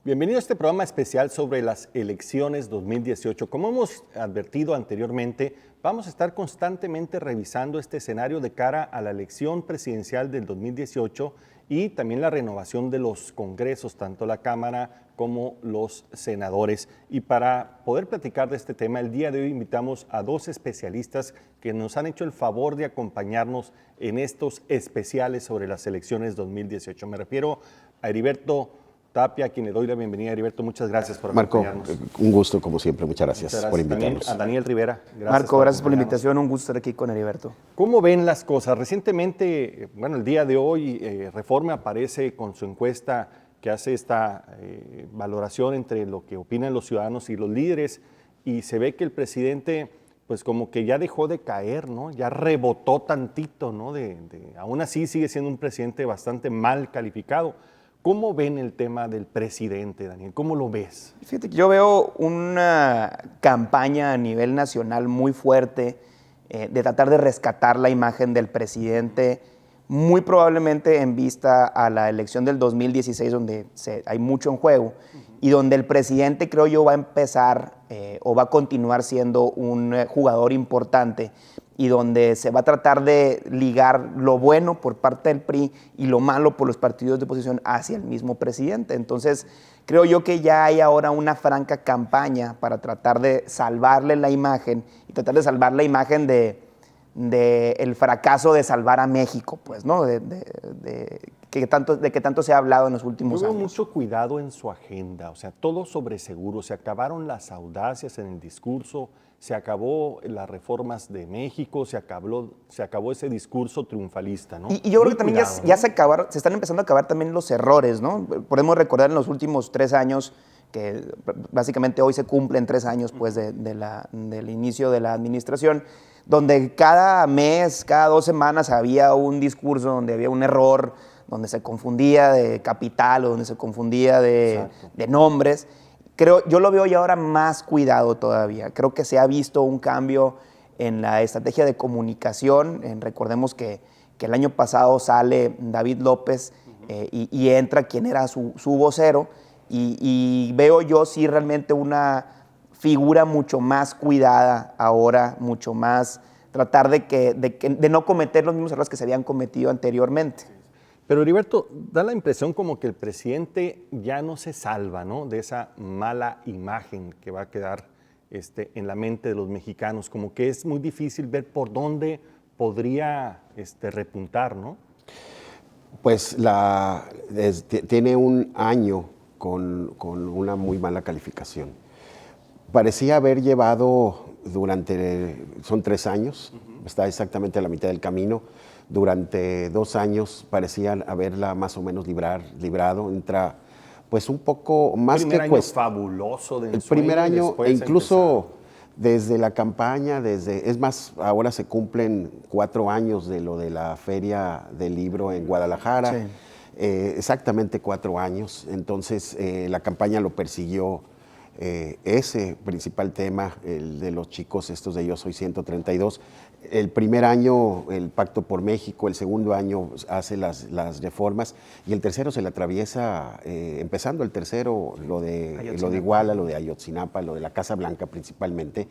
Bienvenido a este programa especial sobre las elecciones 2018. Como hemos advertido anteriormente, vamos a estar constantemente revisando este escenario de cara a la elección presidencial del 2018 y también la renovación de los congresos, tanto la Cámara como los senadores. Y para poder platicar de este tema, el día de hoy invitamos a dos especialistas que nos han hecho el favor de acompañarnos en estos especiales sobre las elecciones 2018. Me refiero a Heriberto Tapia, a quien le doy la bienvenida. Heriberto, muchas gracias por acompañarnos. Marco, un gusto como siempre, muchas gracias por invitarnos. También a Daniel Rivera. Marco, gracias por la invitación, un gusto estar aquí con Heriberto. ¿Cómo ven las cosas? Recientemente, el día de hoy, Reforma aparece con su encuesta que hace esta valoración entre lo que opinan los ciudadanos y los líderes, y se ve que el presidente, pues como que ya dejó de caer, ¿no? Ya rebotó tantito, ¿no? Aún así sigue siendo un presidente bastante mal calificado. ¿Cómo ven el tema del presidente, Daniel? ¿Cómo lo ves? Fíjate que yo veo una campaña a nivel nacional muy fuerte de tratar de rescatar la imagen del presidente, muy probablemente en vista a la elección del 2016, donde hay mucho en juego, y donde el presidente, creo yo, va a empezar o va a continuar siendo un jugador importante, y donde se va a tratar de ligar lo bueno por parte del PRI y lo malo por los partidos de oposición hacia el mismo presidente. Entonces, creo yo que ya hay ahora una franca campaña para tratar de salvarle la imagen y tratar de salvar la imagen de el fracaso de salvar a México, pues, ¿no? De que tanto se ha hablado en los últimos Yo veo años. mucho cuidado en su agenda, o sea, todo sobre seguro. Se acabaron las audacias en el discurso, se acabó las reformas de México, se acabó ese discurso triunfalista, ¿no? Y yo creo que Muy también cuidado, ya ¿no? se están empezando a acabar también los errores, ¿no? Podemos recordar en los últimos 3 años, que básicamente hoy se cumplen 3 años pues, del inicio de la administración, donde cada mes, cada 2 semanas había un discurso donde había un error, donde se confundía de capital o donde se confundía de nombres. Yo lo veo ya ahora más cuidado todavía. Creo que se ha visto un cambio en la estrategia de comunicación. Recordemos que el año pasado sale David López y entra quien era su vocero, y veo yo sí realmente una figura mucho más cuidada ahora, mucho más tratar de no cometer los mismos errores que se habían cometido anteriormente. Pero Heriberto, da la impresión como que el presidente ya no se salva, ¿no? De esa mala imagen que va a quedar en la mente de los mexicanos, como que es muy difícil ver por dónde podría repuntar, ¿no? Pues tiene un año con una muy mala calificación. Parecía haber llevado son 3 años, está exactamente a la mitad del camino. Durante 2 años parecían haberla más o menos librado. Entra pues un poco más que... El primer año fabuloso de ensueño. El primer año, e incluso desde la campaña, es más, ahora se cumplen 4 años de lo de la Feria del Libro en Guadalajara. Sí. Exactamente 4 años. Entonces la campaña lo persiguió ese principal tema, el de los chicos estos de Yo Soy 132. El primer año el Pacto por México, el segundo año hace las reformas, y el tercero se le atraviesa, empezando el tercero, lo de Iguala, lo de Ayotzinapa, lo de la Casa Blanca principalmente.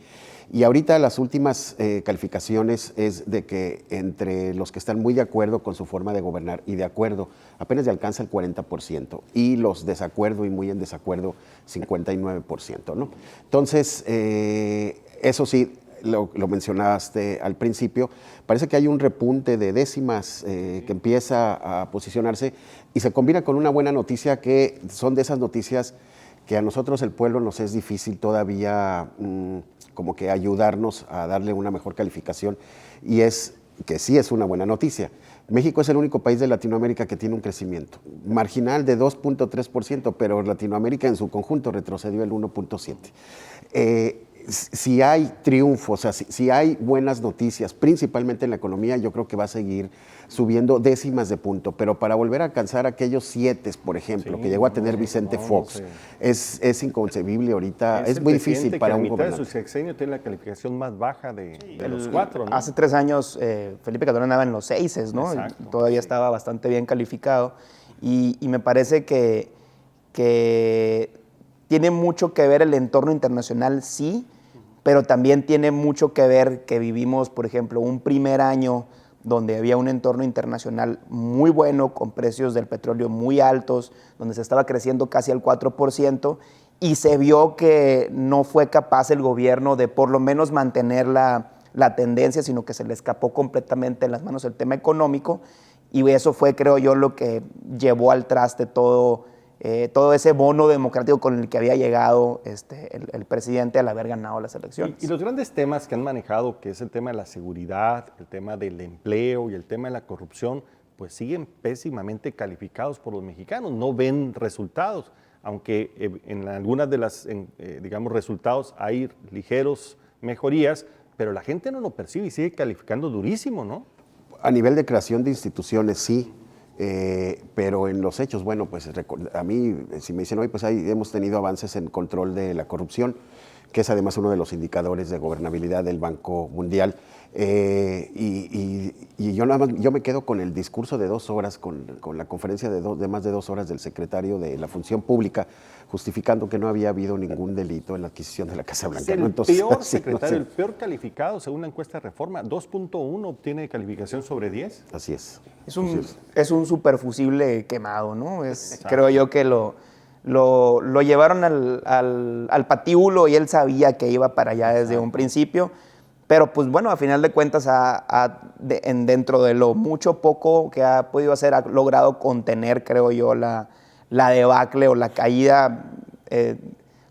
Y ahorita las últimas calificaciones es de que entre los que están muy de acuerdo con su forma de gobernar y de acuerdo, apenas le alcanza el 40%, y los desacuerdo y muy en desacuerdo, 59%, ¿no? Entonces, eso sí, lo mencionaste al principio, parece que hay un repunte de décimas que empieza a posicionarse y se combina con una buena noticia, que son de esas noticias que a nosotros el pueblo nos es difícil todavía como que ayudarnos a darle una mejor calificación, y es que sí es una buena noticia. México es el único país de Latinoamérica que tiene un crecimiento marginal de 2.3%, pero Latinoamérica en su conjunto retrocedió el 1.7%. Si hay triunfos, o sea, si hay buenas noticias, principalmente en la economía, yo creo que va a seguir subiendo décimas de punto, pero para volver a alcanzar aquellos 7, por ejemplo, que llegó a tener Vicente Fox, es inconcebible ahorita, es muy difícil para un gobernante. A mitad de su sexenio tiene la calificación más baja de los 4, ¿no? Hace 3 años Felipe Calderón andaba en los 6, ¿no? Todavía estaba bastante bien calificado, y me parece que que tiene mucho que ver el entorno internacional, sí, pero también tiene mucho que ver que vivimos, por ejemplo, un primer año donde había un entorno internacional muy bueno, con precios del petróleo muy altos, donde se estaba creciendo casi al 4%, y se vio que no fue capaz el gobierno de por lo menos mantener la tendencia, sino que se le escapó completamente en las manos el tema económico, y eso fue, creo yo, lo que llevó al traste todo ese bono democrático con el que había llegado el presidente al haber ganado las elecciones. Y los grandes temas que han manejado, que es el tema de la seguridad, el tema del empleo y el tema de la corrupción, pues siguen pésimamente calificados por los mexicanos, no ven resultados, aunque en algunas de las, digamos, resultados hay ligeros mejorías, pero la gente no lo percibe y sigue calificando durísimo, ¿no? A nivel de creación de instituciones, sí. Pero en los hechos, bueno, pues a mí, si me dicen hoy, pues hemos tenido avances en control de la corrupción, que es además uno de los indicadores de gobernabilidad del Banco Mundial. Y yo me quedo con el discurso de 2 horas, con la conferencia de más de 2 horas del secretario de la Función Pública, justificando que no había habido ningún delito en la adquisición de la Casa Blanca. Es el Entonces, peor sí, secretario, no sé. el peor calificado según la encuesta de Reforma, 2.1 obtiene calificación sobre 10. Así es. Es un superfusible quemado, ¿no? Creo yo que lo llevaron al patíbulo y él sabía que iba para allá desde un principio. Pero pues bueno, a final de cuentas, dentro de lo mucho o poco que ha podido hacer, ha logrado contener, creo yo, la debacle o la caída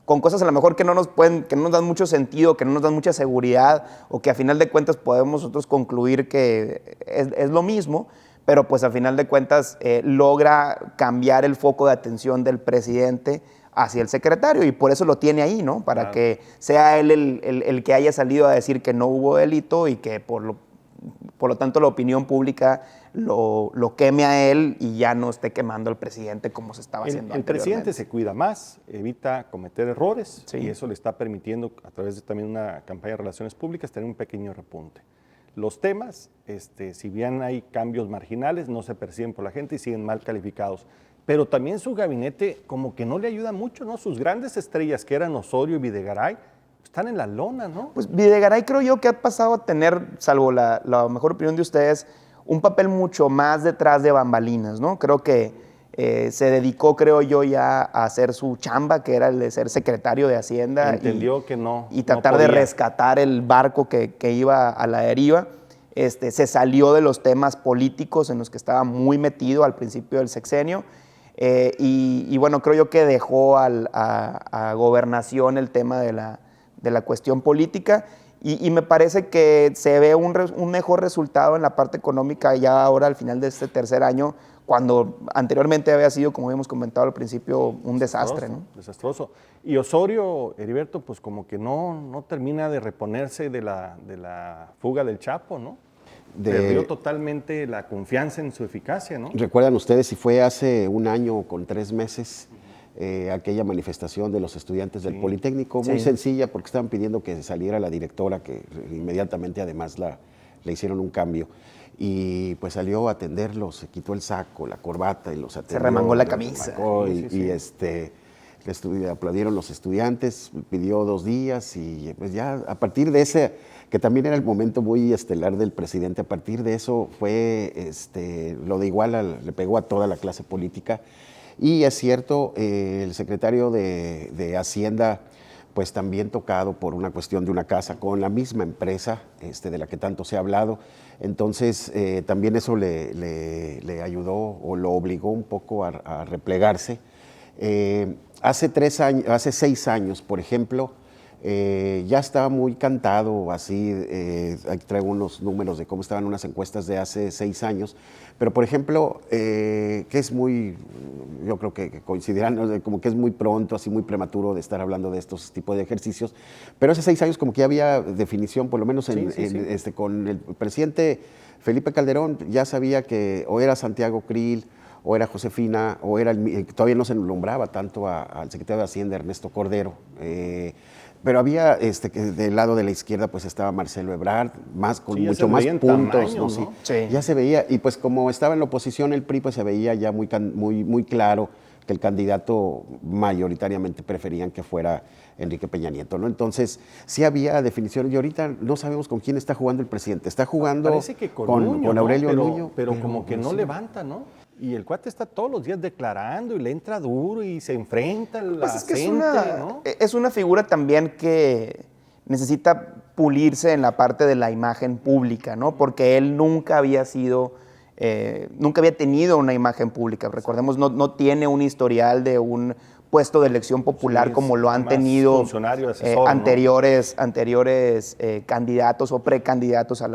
con cosas a lo mejor que no nos dan mucho sentido, que no nos dan mucha seguridad, o que a final de cuentas podemos nosotros concluir que es lo mismo, pero pues a final de cuentas logra cambiar el foco de atención del presidente hacia el secretario, y por eso lo tiene ahí, ¿no? Para Claro. que sea él el que haya salido a decir que no hubo delito y que por lo tanto la opinión pública lo queme a él y ya no esté quemando al presidente como se estaba haciendo El presidente anteriormente. se cuida más, evita cometer errores, Sí. y eso le está permitiendo, a través de también una campaña de relaciones públicas, tener un pequeño repunte. Los temas, si bien hay cambios marginales, no se perciben por la gente y siguen mal calificados. Pero también su gabinete como que no le ayuda mucho, ¿no? Sus grandes estrellas, que eran Osorio y Videgaray, están en la lona, ¿no? Pues Videgaray creo yo que ha pasado a tener, salvo la mejor opinión de ustedes, un papel mucho más detrás de bambalinas, ¿no? Creo que se dedicó, creo yo, ya a hacer su chamba, que era el de ser secretario de Hacienda. Entendió que no. Y tratar no de podía. rescatar el barco que iba a la deriva. Se salió de los temas políticos en los que estaba muy metido al principio del sexenio. Y bueno, creo yo que dejó a gobernación el tema de la cuestión política, y me parece que se ve un mejor resultado en la parte económica ya ahora al final de este tercer año, cuando anteriormente había sido, como habíamos comentado al principio, un desastre, ¿no? Desastroso. Y Osorio, Heriberto, pues como que no termina de reponerse de la fuga del Chapo, ¿no? Perdió totalmente la confianza en su eficacia, ¿no? ¿Recuerdan ustedes si fue hace 1 año con 3 meses aquella manifestación de los estudiantes del Politécnico? Muy sencilla, porque estaban pidiendo que saliera la directora, que inmediatamente además le hicieron un cambio. Y pues salió a atenderlos, se quitó el saco, la corbata y los atendió. Se remangó la camisa. Le aplaudieron los estudiantes, pidió 2 días y pues ya a partir de ese, que también era el momento muy estelar del presidente, a partir de eso fue lo de Iguala, le pegó a toda la clase política. Y es cierto, el secretario de Hacienda, pues también tocado por una cuestión de una casa con la misma empresa de la que tanto se ha hablado. Entonces, también eso le ayudó o lo obligó un poco a replegarse. Hace 6 años, por ejemplo, ya estaba muy cantado, así, aquí traigo unos números de cómo estaban unas encuestas de hace 6 años, pero por ejemplo, que es muy, yo creo que coincidirán, ¿no? Como que es muy pronto, así muy prematuro de estar hablando de estos tipos de ejercicios, pero hace 6 años como que ya había definición, por lo menos con el presidente Felipe Calderón, ya sabía que o era Santiago Krill, o era Josefina, o era todavía no se nombraba tanto al secretario de Hacienda, Ernesto Cordero. Pero había, que del lado de la izquierda, pues estaba Marcelo Ebrard, con Sí, mucho más puntos, tamaño, ¿no? ¿no? Sí. Ya se veía, y pues como estaba en la oposición el PRI, pues se veía ya muy claro que el candidato mayoritariamente preferían que fuera Enrique Peña Nieto, ¿no? Entonces, sí había definiciones, y ahorita no sabemos con quién está jugando el presidente. Está jugando Parece que con Nuño, ¿no? Aurelio Nuño. Pero como que no levanta, ¿no? Y el cuate está todos los días declarando y le entra duro y se enfrenta a la Pues es que gente, ¿no? es una figura también que necesita pulirse en la parte de la imagen pública, ¿no? Porque él nunca había tenido una imagen pública. Recordemos, no tiene un historial de un puesto de elección popular Sí, como lo han más tenido funcionario, asesor, ¿no? anteriores candidatos o precandidatos a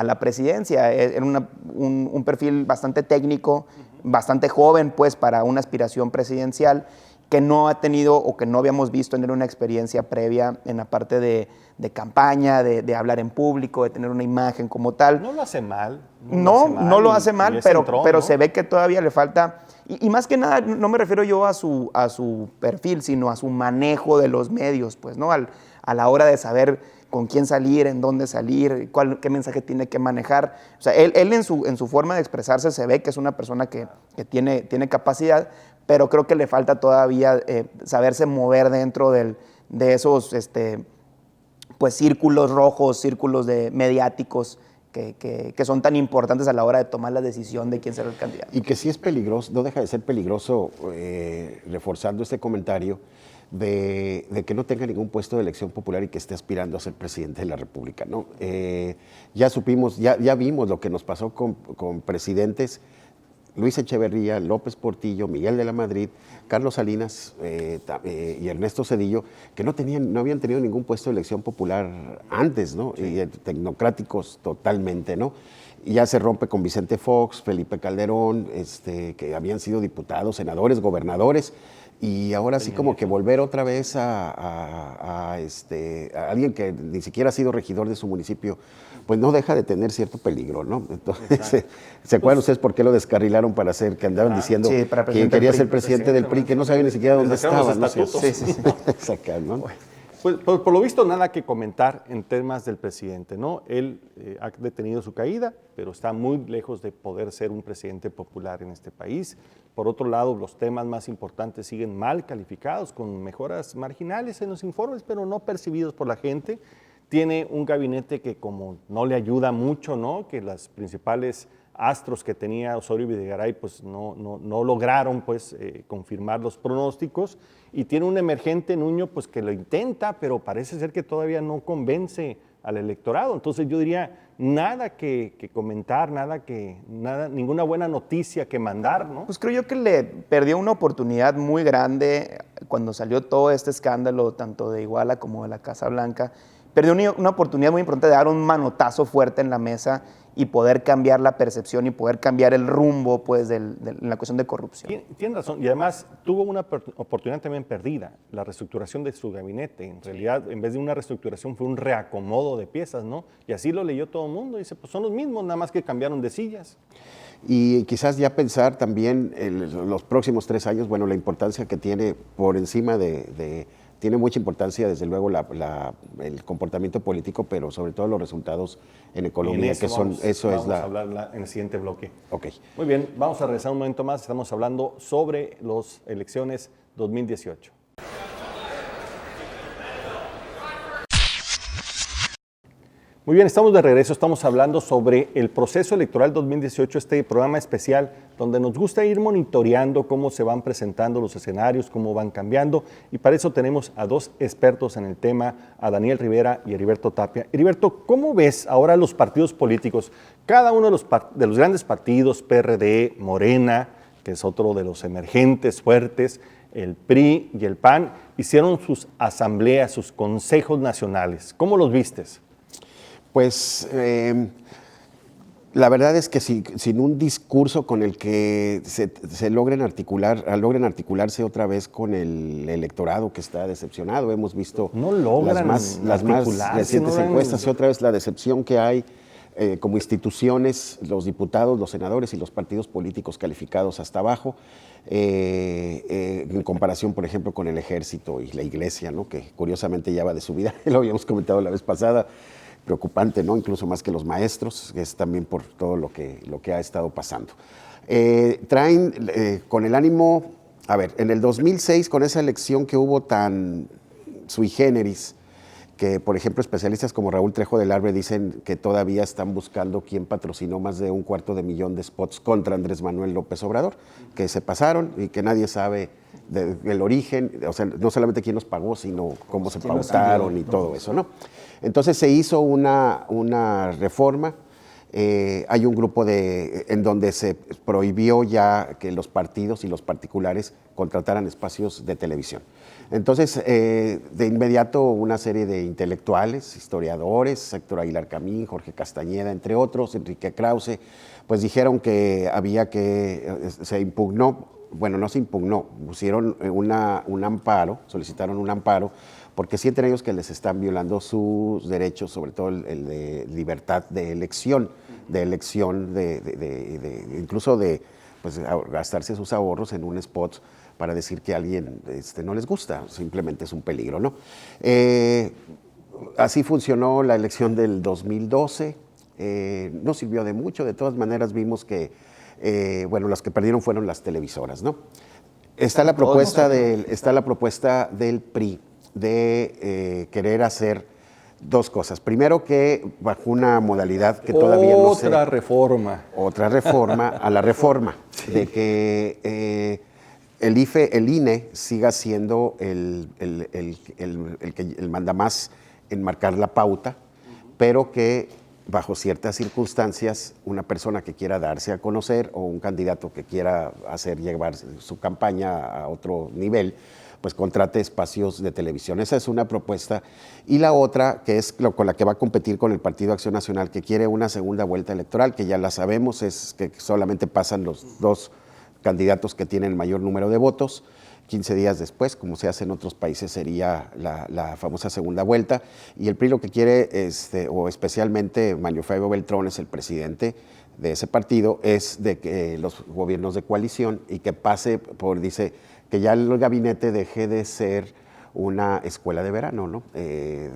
la presidencia. Era un perfil bastante técnico, bastante joven, pues, para una aspiración presidencial, que no ha tenido o que no habíamos visto tener una experiencia previa en la parte de campaña, de hablar en público, de tener una imagen como tal. No lo hace mal. No lo hace mal, pero ¿no? se ve que todavía le falta. Y más que nada, no me refiero yo a su perfil, sino a su manejo de los medios, pues, ¿no? A la hora de saber con quién salir, en dónde salir, qué mensaje tiene que manejar. O sea, él en su forma de expresarse se ve que es una persona que tiene capacidad, pero creo que le falta todavía saberse mover dentro de esos pues, círculos rojos, círculos mediáticos que son tan importantes a la hora de tomar la decisión de quién será el candidato. Y que sí es peligroso, no deja de ser peligroso, reforzando este comentario, de que no tenga ningún puesto de elección popular y que esté aspirando a ser presidente de la República, ¿no? Ya supimos, ya vimos lo que nos pasó con presidentes, Luis Echeverría, López Portillo, Miguel de la Madrid, Carlos Salinas y Ernesto Zedillo, que no habían tenido ningún puesto de elección popular antes, ¿no? Sí. Y tecnocráticos totalmente, ¿no? Y ya se rompe con Vicente Fox, Felipe Calderón, que habían sido diputados, senadores, gobernadores, y ahora sí como que volver otra vez a alguien que ni siquiera ha sido regidor de su municipio, pues no deja de tener cierto peligro, ¿no? Entonces, ¿se acuerdan ustedes por qué lo descarrilaron para hacer, que andaban diciendo que quería ser presidente del PRI, que no sabía ni siquiera dónde estaba, ¿no? Sí. Sacar, ¿no? Pues por lo visto nada que comentar en temas del presidente, ¿no? Él ha detenido su caída, pero está muy lejos de poder ser un presidente popular en este país. Por otro lado, los temas más importantes siguen mal calificados, con mejoras marginales en los informes, pero no percibidos por la gente. Tiene un gabinete que como no le ayuda mucho, ¿no? Que las principales astros que tenía Osorio Videgaray pues no lograron pues confirmar los pronósticos, y tiene un emergente Nuño pues que lo intenta, pero parece ser que todavía no convence al electorado. Entonces yo diría nada que comentar, ninguna buena noticia que mandar, ¿no? Pues creo yo que le perdió una oportunidad muy grande cuando salió todo este escándalo, tanto de Iguala como de la Casa Blanca. Perdió una oportunidad muy importante de dar un manotazo fuerte en la mesa y poder cambiar la percepción y poder cambiar el rumbo pues, de la cuestión de corrupción. Tiene razón, y además tuvo una oportunidad también perdida, la reestructuración de su gabinete. En realidad, en vez de una reestructuración, fue un reacomodo de piezas, ¿no? Y así lo leyó todo el mundo, dice, pues son los mismos, nada más que cambiaron de sillas. Y quizás ya pensar también los próximos 3 años, bueno, la importancia que tiene por encima tiene mucha importancia, desde luego, el comportamiento político, pero sobre todo los resultados en economía, que son, vamos a hablar en el siguiente bloque. Ok. Muy bien, vamos a regresar un momento más, estamos hablando sobre las elecciones 2018. Muy bien, estamos de regreso, estamos hablando sobre el proceso electoral 2018, este programa especial donde nos gusta ir monitoreando cómo se van presentando los escenarios, cómo van cambiando, y para eso tenemos a 2 expertos en el tema, a Daniel Rivera y Heriberto Tapia. Heriberto, ¿cómo ves ahora los partidos políticos? Cada uno de los grandes partidos, PRD, Morena, que es otro de los emergentes fuertes, el PRI y el PAN, hicieron sus asambleas, sus consejos nacionales. ¿Cómo los vistes? Pues la verdad es que sin un discurso con el que logren articularse otra vez con el electorado que está decepcionado. Hemos visto no logran las más recientes encuestas y otra vez la decepción que hay como instituciones, los diputados, los senadores y los partidos políticos calificados hasta abajo, en comparación, por ejemplo, con el ejército y la iglesia, ¿no? Que curiosamente ya va de subida, lo habíamos comentado la vez pasada, preocupante, ¿no? Incluso más que los maestros, que es también por todo lo que ha estado pasando. Traen con el ánimo, a ver, en el 2006, con esa elección que hubo tan sui generis, que por ejemplo especialistas como Raúl Trejo del Arbre dicen que todavía están buscando quién patrocinó más de $250,000 de spots contra Andrés Manuel López Obrador, que se pasaron y que nadie sabe del origen, o sea, no solamente quién los pagó, sino cómo se pautaron y todo eso, ¿no? Entonces se hizo una reforma. Hay un grupo en donde se prohibió ya que los partidos y los particulares contrataran espacios de televisión. Entonces, de inmediato, una serie de intelectuales, historiadores, Héctor Aguilar Camín, Jorge Castañeda, entre otros, Enrique Krause, pues dijeron que había se impugnó, bueno, no se impugnó, pusieron un amparo, solicitaron un amparo, porque sienten ellos que les están violando sus derechos, sobre todo el de libertad de elección, incluso de pues, gastarse sus ahorros en un spot para decir que a alguien no les gusta, simplemente es un peligro, ¿no? Así funcionó la elección del 2012, no sirvió de mucho, de todas maneras vimos que, bueno, las que perdieron fueron las televisoras, ¿no? Está la propuesta del PRI de querer hacer dos cosas. Primero, que bajo una modalidad que todavía no sé... Otra reforma a la reforma, sí. De que el INE siga siendo el mandamás en marcar la pauta, pero que bajo ciertas circunstancias una persona que quiera darse a conocer o un candidato que quiera llevar su campaña a otro nivel, pues contrate espacios de televisión. Esa es una propuesta. Y la otra, que es con la que va a competir con el Partido Acción Nacional, que quiere una segunda vuelta electoral, que ya la sabemos, es que solamente pasan los dos candidatos que tienen el mayor número de votos. 15 días después, como se hace en otros países, sería la famosa segunda vuelta. Y el PRI lo que quiere, o especialmente Manlio Beltrón es el presidente de ese partido, es de que los gobiernos de coalición y que pase por, dice, que ya el gabinete deje de ser una escuela de verano, ¿no?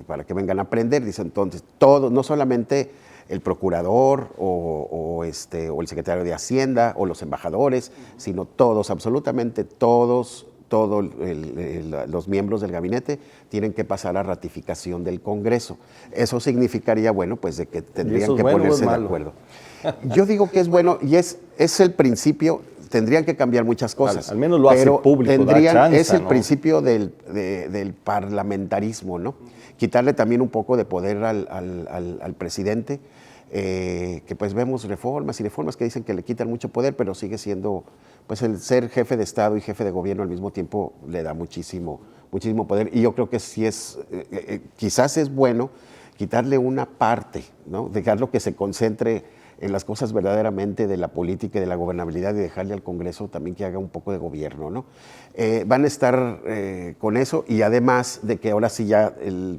Para que vengan a aprender, dice entonces, todos, no solamente el procurador o el secretario de Hacienda o los embajadores, sino todos, absolutamente todos los miembros del gabinete tienen que pasar a ratificación del Congreso. Eso significaría, bueno, pues de que tendrían que ponerse de acuerdo. Yo digo que es bueno y es el principio. Tendrían que cambiar muchas cosas. Al menos lo hace público, es el principio del parlamentarismo, ¿no? Quitarle también un poco de poder al presidente, que pues vemos reformas que dicen que le quitan mucho poder, pero sigue siendo, pues el ser jefe de Estado y jefe de gobierno al mismo tiempo le da muchísimo poder. Y yo creo que sí quizás es bueno quitarle una parte, ¿no? Dejarlo que se concentre en las cosas verdaderamente de la política y de la gobernabilidad y dejarle al Congreso también que haga un poco de gobierno, ¿no? Van a estar con eso y además de que ahora sí ya,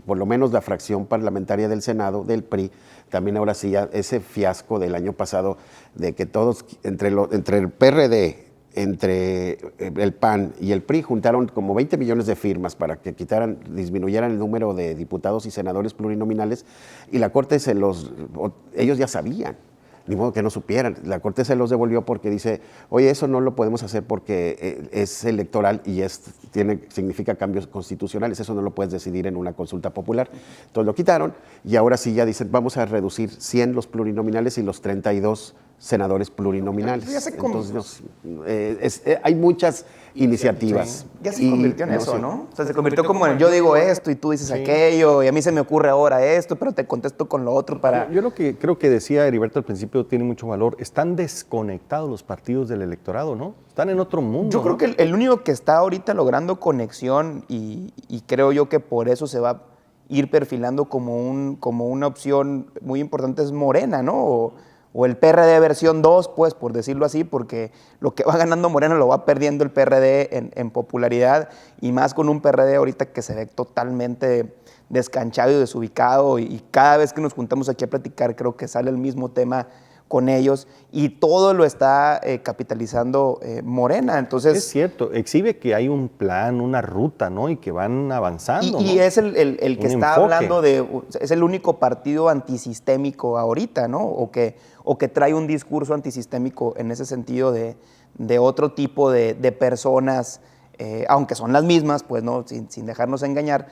por lo menos la fracción parlamentaria del Senado, del PRI, también ahora sí ya ese fiasco del año pasado de que todos, entre el PRD, entre el PAN y el PRI juntaron como 20 millones de firmas para que disminuyeran el número de diputados y senadores plurinominales y la Corte ellos ya sabían. Ni modo que no supieran. La Corte se los devolvió porque dice, oye, eso no lo podemos hacer porque es electoral y significa cambios constitucionales, eso no lo puedes decidir en una consulta popular. Entonces lo quitaron y ahora sí ya dicen, vamos a reducir 100 los plurinominales y los 32 senadores plurinominales. Entonces, hay muchas iniciativas. Sí. Ya se convirtió en eso, ¿no? O sea, se convirtió como en yo digo esto y tú dices aquello, y a mí se me ocurre ahora esto, pero te contesto con lo otro para... Yo lo que creo que decía Heriberto al principio tiene mucho valor. Están desconectados los partidos del electorado, ¿no? Están en otro mundo. Yo creo que el único que está ahorita logrando conexión y creo yo que por eso se va a ir perfilando como una opción muy importante es Morena, ¿no? o el PRD versión 2, pues, por decirlo así, porque lo que va ganando Morena lo va perdiendo el PRD en popularidad, y más con un PRD ahorita que se ve totalmente descanchado y desubicado, y cada vez que nos juntamos aquí a platicar creo que sale el mismo tema con ellos, y todo lo está capitalizando Morena. Entonces, es cierto, exhibe que hay un plan, una ruta, ¿no? Y que van avanzando, y ¿no? es el que Un está enfoque. hablando es el único partido antisistémico ahorita, ¿no? O que trae un discurso antisistémico en ese sentido de otro tipo de personas, aunque son las mismas, pues, ¿no? Sin dejarnos engañar,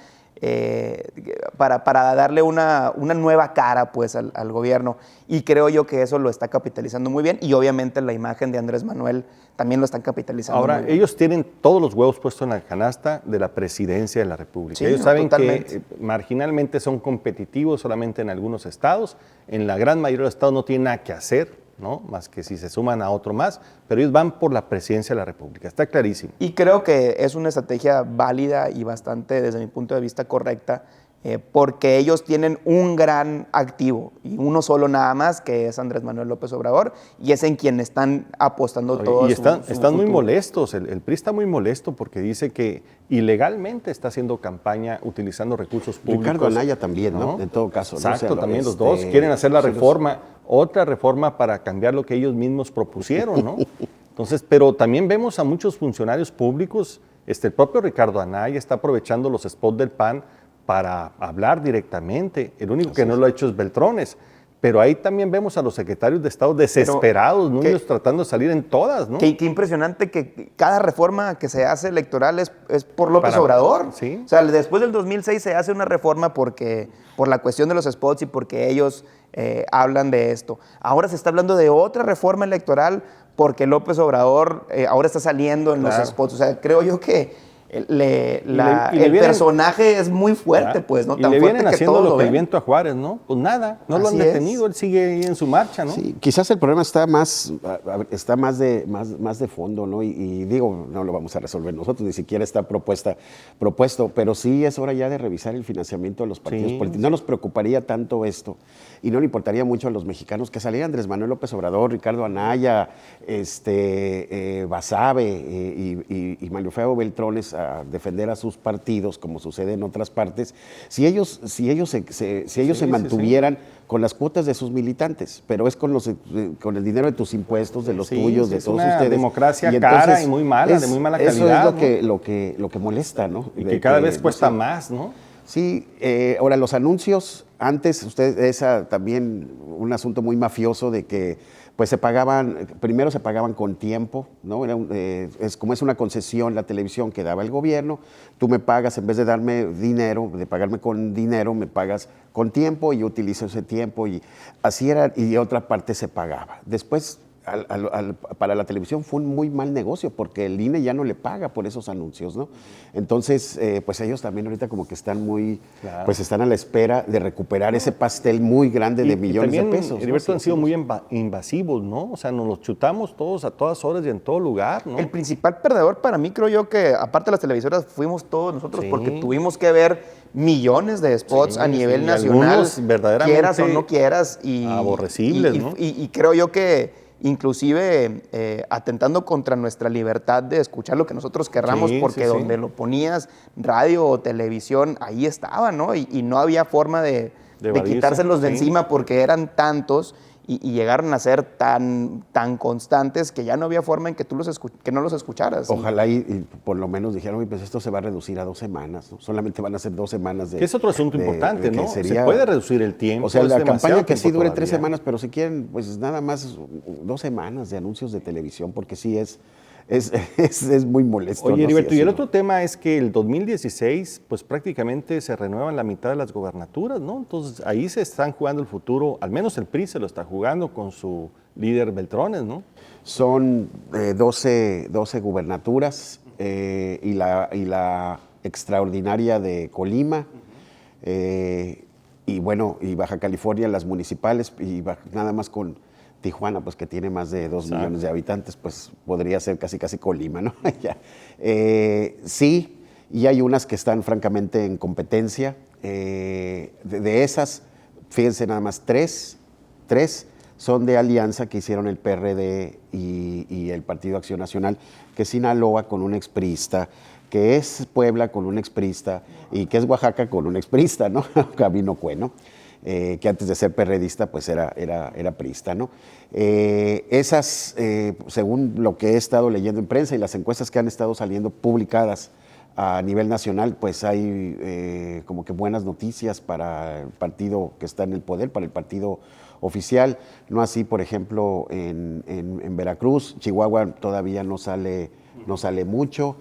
para darle una nueva cara, pues, al gobierno. Y creo yo que eso lo está capitalizando muy bien, y obviamente la imagen de Andrés Manuel también lo están capitalizando Ahora, muy bien. ellos tienen todos los huevos puestos en la canasta de la presidencia de la República. Sí, Ellos no, saben totalmente. que marginalmente son competitivos solamente en algunos estados. En la gran mayoría de los estados no tienen nada que hacer, ¿no? Más que si se suman a otro más, pero ellos van por la presidencia de la República. Está clarísimo. Y creo que es una estrategia válida y bastante, desde mi punto de vista, correcta, porque ellos tienen un gran activo, y uno solo nada más, que es Andrés Manuel López Obrador, y es en quien están apostando todo Y su están muy futuro. molestos, el PRI está muy molesto porque dice que ilegalmente está haciendo campaña utilizando recursos públicos. Ricardo Anaya también, ¿no? En todo caso, ¿no? Exacto, O sea, también los dos quieren hacer la reforma, otra reforma para cambiar lo que ellos mismos propusieron, ¿no? Entonces, pero también vemos a muchos funcionarios públicos, el propio Ricardo Anaya está aprovechando los spots del PAN para hablar directamente. El único que no lo ha hecho es Beltrones. Pero ahí también vemos a los secretarios de Estado desesperados, ¿no? Ellos tratando de salir en todas, ¿no? Qué impresionante que cada reforma que se hace electoral es por López Para- Obrador. sí. O sea, después del 2006 se hace una reforma por la cuestión de los spots y porque ellos hablan de esto. Ahora se está hablando de otra reforma electoral porque López Obrador ahora está saliendo en Claro. los spots. O sea, creo yo que le el vienen- personaje es muy fuerte, ¿verdad? pues, ¿no? Y Tan le fuerte vienen que haciendo todos lo que el ven. viento a Juárez, ¿no? Pues nada, no lo han Así es. detenido, él sigue ahí en su marcha, ¿no? Sí, quizás el problema está más de fondo, ¿no? Y digo, no lo vamos a resolver nosotros, ni siquiera está propuesto, pero sí es hora ya de revisar el financiamiento de los partidos Sí. políticos. No nos preocuparía tanto esto, y no le importaría mucho a los mexicanos que saliera Andrés Manuel López Obrador, Ricardo Anaya, Basabe y Mario Feo Beltrones a defender a sus partidos, como sucede en otras partes, si ellos se mantuvieran con las cuotas de sus militantes, pero es con el dinero de tus impuestos, de los Sí, tuyos, sí, de es todos una ustedes. democracia Y cara entonces y muy mala, de muy mala Eso calidad, es lo que molesta, ¿no? Y De que cada vez no cuesta sé. más, ¿no? Sí, ahora los anuncios, antes esa también un asunto muy mafioso de que pues primero se pagaban con tiempo, ¿no? Como es una concesión la televisión que daba el gobierno, tú me pagas, en vez de darme dinero, de pagarme con dinero, me pagas con tiempo y yo utilizo ese tiempo, y así era, y otra parte se pagaba. Después, para la televisión fue un muy mal negocio porque el INE ya no le paga por esos anuncios, ¿no? Entonces, pues ellos también ahorita como que están Claro. pues están a la espera de recuperar ese pastel muy grande de millones de también, pesos, ¿no? Heriberto, han Sí, sido sí. muy invasivos, ¿no? O sea, nos los chutamos todos a todas horas y en todo lugar, ¿no? El principal perdedor para mí, creo yo, que aparte de las televisoras, fuimos todos nosotros, Sí. porque tuvimos que ver millones de spots Sí, a nivel sí, nacional, algunos verdaderamente quieras o no quieras. aborrecibles, ¿no? Y creo yo que inclusive atentando contra nuestra libertad de escuchar lo que nosotros querramos, Sí, porque sí, sí. donde lo ponías, radio o televisión, ahí estaba, ¿no? Y no había forma de evadirse, quitárselos de sí. encima porque eran tantos y llegaron a ser tan constantes que ya no había forma en que tú que no los escucharas. Ojalá y por lo menos dijeron, "Oye, pues esto se va a reducir a 2 semanas, ¿no? Solamente van a ser 2 semanas de... Que es otro asunto importante, que ¿no? sería- Se puede reducir el tiempo. O sea, es la demasiado campaña que sí tiempo dure 3 todavía. semanas, pero si quieren, pues nada más 2 semanas de anuncios de televisión, porque sí es muy molesto. Oye, ¿no? Heriberto, Sí, y el así, otro tema es que el 2016, pues prácticamente se renuevan la mitad de las gobernaturas, ¿no? Entonces ahí se están jugando el futuro, al menos el PRI se lo está jugando con su líder Beltrones, ¿no? Son 12 gubernaturas y la extraordinaria de Colima, y bueno, y Baja California, las municipales, y nada más con Tijuana, pues que tiene más de 2 Exacto. millones de habitantes, pues podría ser casi Colima, ¿no? Ya. Sí, y hay unas que están francamente en competencia. De esas, fíjense nada más, tres son de alianza que hicieron el PRD y el Partido Acción Nacional, que es Sinaloa con un expriista, que es Puebla con un expriista y que es Oaxaca con un expriista, ¿no? Gabino Cue, ¿no? Que antes de ser perredista, pues era priista, ¿no? Esas, según lo que he estado leyendo en prensa y las encuestas que han estado saliendo publicadas a nivel nacional, pues hay como que buenas noticias para el partido que está en el poder, para el partido oficial. No así, por ejemplo, en Veracruz. Chihuahua todavía no sale mucho.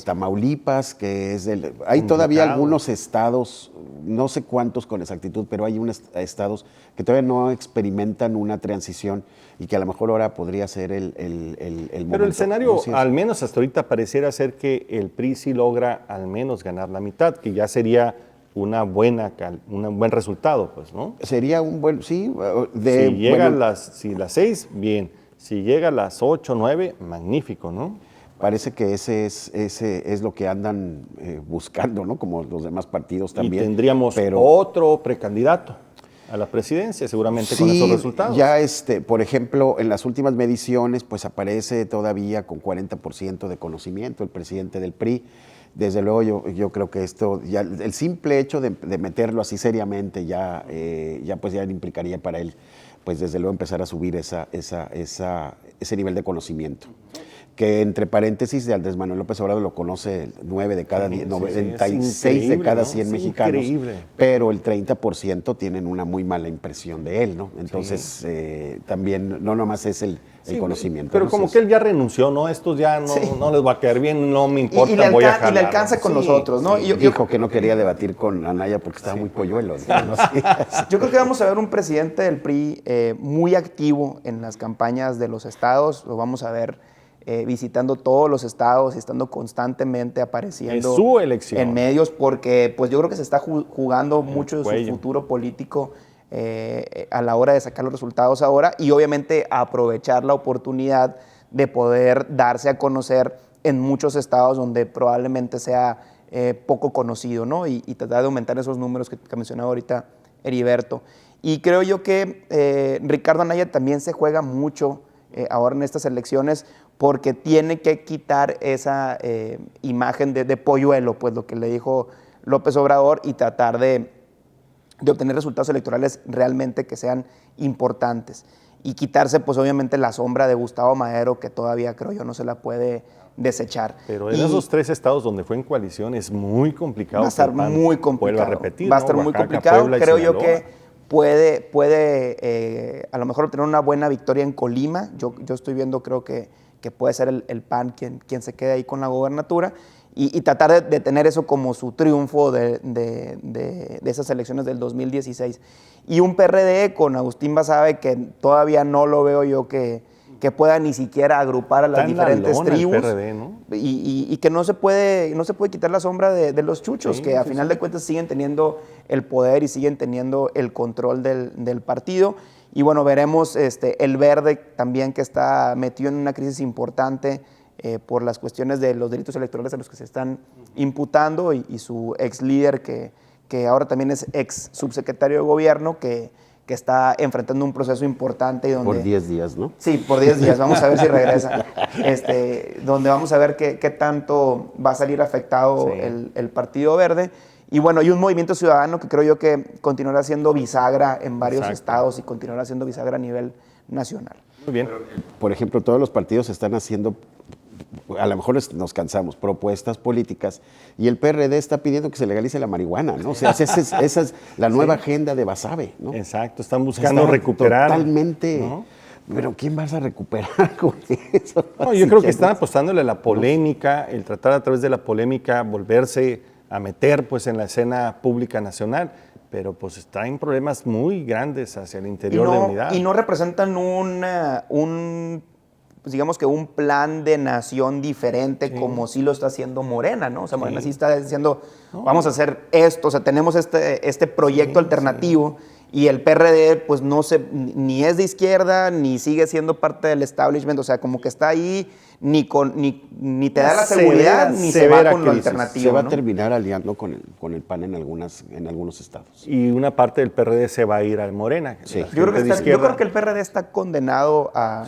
Tamaulipas, que es hay todavía algunos estados, no sé cuántos con exactitud, pero hay unos estados que todavía no experimentan una transición y que a lo mejor ahora podría ser el momento. Pero el escenario, al menos hasta ahorita, pareciera ser que el PRI sí logra al menos ganar la mitad, que ya sería un buen resultado, pues, ¿no? Sería un buen, sí. Si llega a las 6, bien. Si llega a las 8, 9, magnífico, ¿no? Parece que ese es lo que andan buscando, ¿no? Como los demás partidos también. Y tendríamos otro precandidato a la presidencia, seguramente con esos resultados. Ya por ejemplo, en las últimas mediciones, pues aparece todavía con 40% de conocimiento el presidente del PRI. Desde luego yo creo que esto, ya el simple hecho de meterlo así seriamente ya implicaría para él, pues desde luego empezar a subir ese nivel de conocimiento. Que entre paréntesis, de Andrés Manuel López Obrador lo conoce 9 de cada 10, 96 de cada 100 mexicanos, increíble. Pero el 30% tienen una muy mala impresión de él, ¿no? Entonces, también no nomás es el conocimiento. Pero ¿no? como que él ya renunció, ¿no? Estos ya no les va a a quedar bien, no me importa, voy a jalar. Y le alcanza con nosotros, ¿no? Y dijo que no quería debatir con Anaya porque estaba muy polluelo. ¿no? Yo creo que vamos a ver un presidente del PRI muy activo en las campañas de los estados, lo vamos a ver visitando todos los estados y estando constantemente apareciendo es su elección. En medios, porque pues yo creo que se está jugando mucho de su futuro político a la hora de sacar los resultados ahora y obviamente aprovechar la oportunidad de poder darse a conocer en muchos estados donde probablemente sea poco conocido, ¿no? Y tratar de aumentar esos números que mencionaba ahorita Heriberto. Y creo yo que Ricardo Anaya también se juega mucho ahora en estas elecciones porque tiene que quitar esa imagen de polluelo, pues lo que le dijo López Obrador, y tratar de obtener resultados electorales realmente que sean importantes. Y quitarse, pues obviamente, la sombra de Gustavo Madero, que todavía, creo yo, no se la puede desechar. Pero en esos 3 estados donde fue en coalición es muy complicado. Va a estar muy complicado. A repetir, va a estar muy complicado. Creo yo que puede a lo mejor obtener una buena victoria en Colima. Yo estoy viendo, creo que puede ser el PAN quien se quede ahí con la gobernatura y tratar de tener eso como su triunfo de esas elecciones del 2016. Y un PRD con Agustín Basabe que todavía no lo veo yo que pueda ni siquiera agrupar a las diferentes tribus, el PRD, ¿no? y que no se puede quitar la sombra de los chuchos, que a final de cuentas siguen teniendo el poder y siguen teniendo el control del partido. Y bueno, veremos el Verde también, que está metido en una crisis importante por las cuestiones de los delitos electorales a los que se están imputando y su ex líder que ahora también es ex subsecretario de gobierno que está enfrentando un proceso importante. Y donde, por 10 días, ¿no? Sí, por 10 días, vamos a ver si regresa. Donde vamos a ver qué tanto va a salir afectado el Partido Verde. Y bueno, hay un movimiento ciudadano que creo yo que continuará siendo bisagra en varios estados y continuará siendo bisagra a nivel nacional. Muy bien. Por ejemplo, todos los partidos están haciendo, a lo mejor nos cansamos, propuestas políticas, y el PRD está pidiendo que se legalice la marihuana, ¿no? O sea, esa es la nueva agenda de Basabe, ¿no? Exacto, están buscando recuperar. Totalmente. ¿No? Pero ¿quién vas a recuperar con eso? No, yo creo que están apostándole a la polémica, el tratar a través de la polémica volverse a meter pues en la escena pública nacional, pero pues está en problemas muy grandes hacia el interior de unidad. Y no representan pues digamos que un plan de nación diferente como sí lo está haciendo Morena, ¿no? O sea, Morena sí está diciendo, vamos a hacer esto, o sea, tenemos este proyecto alternativo y el PRD pues ni es de izquierda, ni sigue siendo parte del establishment, o sea, como que está ahí, ni te da la seguridad, ni se va con lo alternativo. Se va ¿no? a terminar aliando con el PAN en algunos estados. Y una parte del PRD se va a ir al Morena. Sí. Yo creo que el PRD está condenado a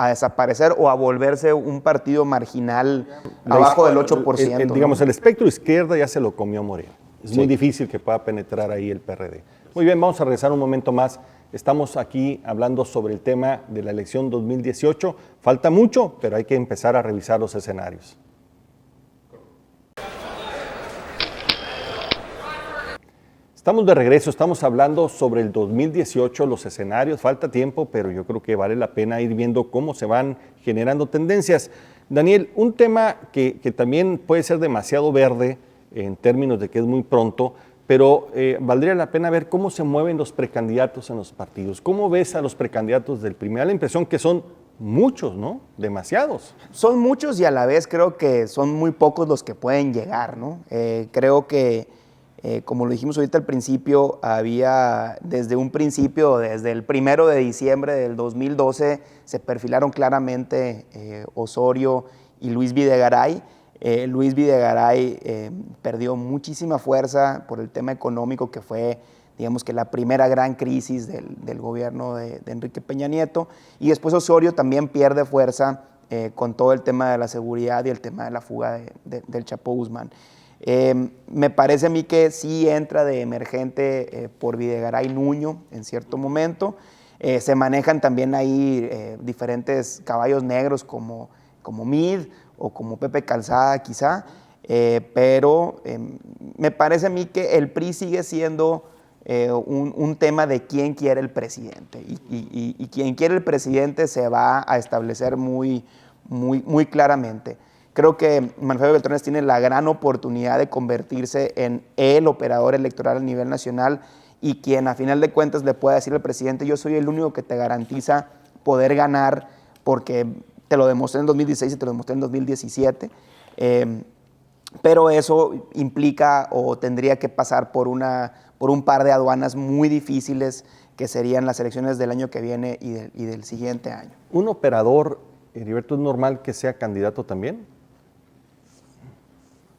desaparecer o a volverse un partido marginal abajo del 8%. Digamos, el espectro izquierda ya se lo comió Morena. Es muy difícil que pueda penetrar ahí el PRD. Muy bien, vamos a regresar un momento más. Estamos aquí hablando sobre el tema de la elección 2018. Falta mucho, pero hay que empezar a revisar los escenarios. Estamos de regreso, estamos hablando sobre el 2018, los escenarios. Falta tiempo, pero yo creo que vale la pena ir viendo cómo se van generando tendencias. Daniel, un tema que también puede ser demasiado verde en términos de que es muy pronto, pero valdría la pena ver cómo se mueven los precandidatos en los partidos. ¿Cómo ves a los precandidatos del PRI? Me da la impresión que son muchos, ¿no? Demasiados. Son muchos y a la vez creo que son muy pocos los que pueden llegar, ¿no? Creo que, como lo dijimos ahorita al principio, había desde un principio, desde el 1 de diciembre del 2012, se perfilaron claramente Osorio y Luis Videgaray. Luis Videgaray perdió muchísima fuerza por el tema económico, que fue, digamos, que la primera gran crisis del gobierno de Enrique Peña Nieto, y después Osorio también pierde fuerza con todo el tema de la seguridad y el tema de la fuga del Chapo Guzmán. Me parece a mí que sí entra de emergente por Videgaray Nuño en cierto momento. Se manejan también ahí diferentes caballos negros como Mid o como Pepe Calzada quizá, pero me parece a mí que el PRI sigue siendo un tema de quién quiere el presidente, y quien quiere el presidente se va a establecer muy claramente. Creo que Manfredo Beltrones tiene la gran oportunidad de convertirse en el operador electoral a nivel nacional, y quien a final de cuentas le pueda decir al presidente: yo soy el único que te garantiza poder ganar, porque te lo demostré en 2016 y te lo demostré en 2017, pero eso implica o tendría que pasar por un par de aduanas muy difíciles, que serían las elecciones del año que viene y del siguiente año. ¿Un operador, Heriberto, es normal que sea candidato también?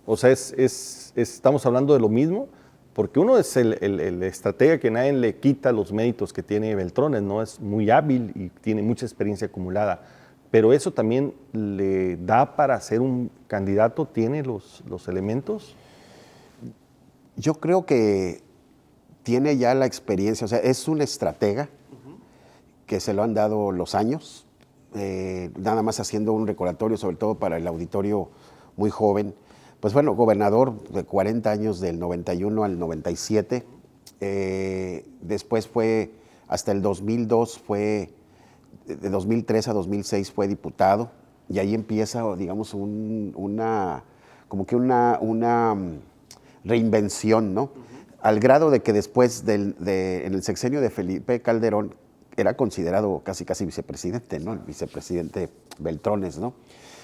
O sea, ¿estamos hablando de lo mismo? Porque uno es el estratega que nadie le quita los méritos que tiene Beltrones, ¿no? Es muy hábil y tiene mucha experiencia acumulada. Pero eso también le da para ser un candidato, ¿tiene los elementos? Yo creo que tiene ya la experiencia, o sea, es un estratega que se lo han dado los años, nada más haciendo un recordatorio, sobre todo para el auditorio muy joven. Pues bueno, gobernador de 40 años del 91 al 97, después fue hasta el 2002, de 2003 a 2006 fue diputado, y ahí empieza, digamos, una reinvención, ¿no? Al grado de que después en el sexenio de Felipe Calderón era considerado casi vicepresidente, ¿no? El vicepresidente Beltrones, ¿no?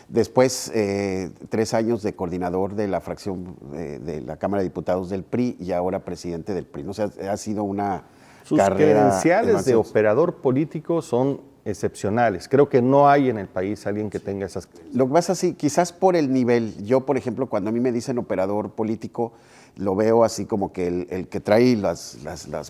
Después, 3 años de coordinador de la fracción de la Cámara de Diputados del PRI, y ahora presidente del PRI, ¿no? O sea, ha sido una Sus carrera... credenciales de operador político son excepcionales. Creo que no hay en el país alguien que tenga esas credenciales. Lo que pasa, sí, quizás por el nivel. Yo, por ejemplo, cuando a mí me dicen operador político, lo veo así como que el que trae las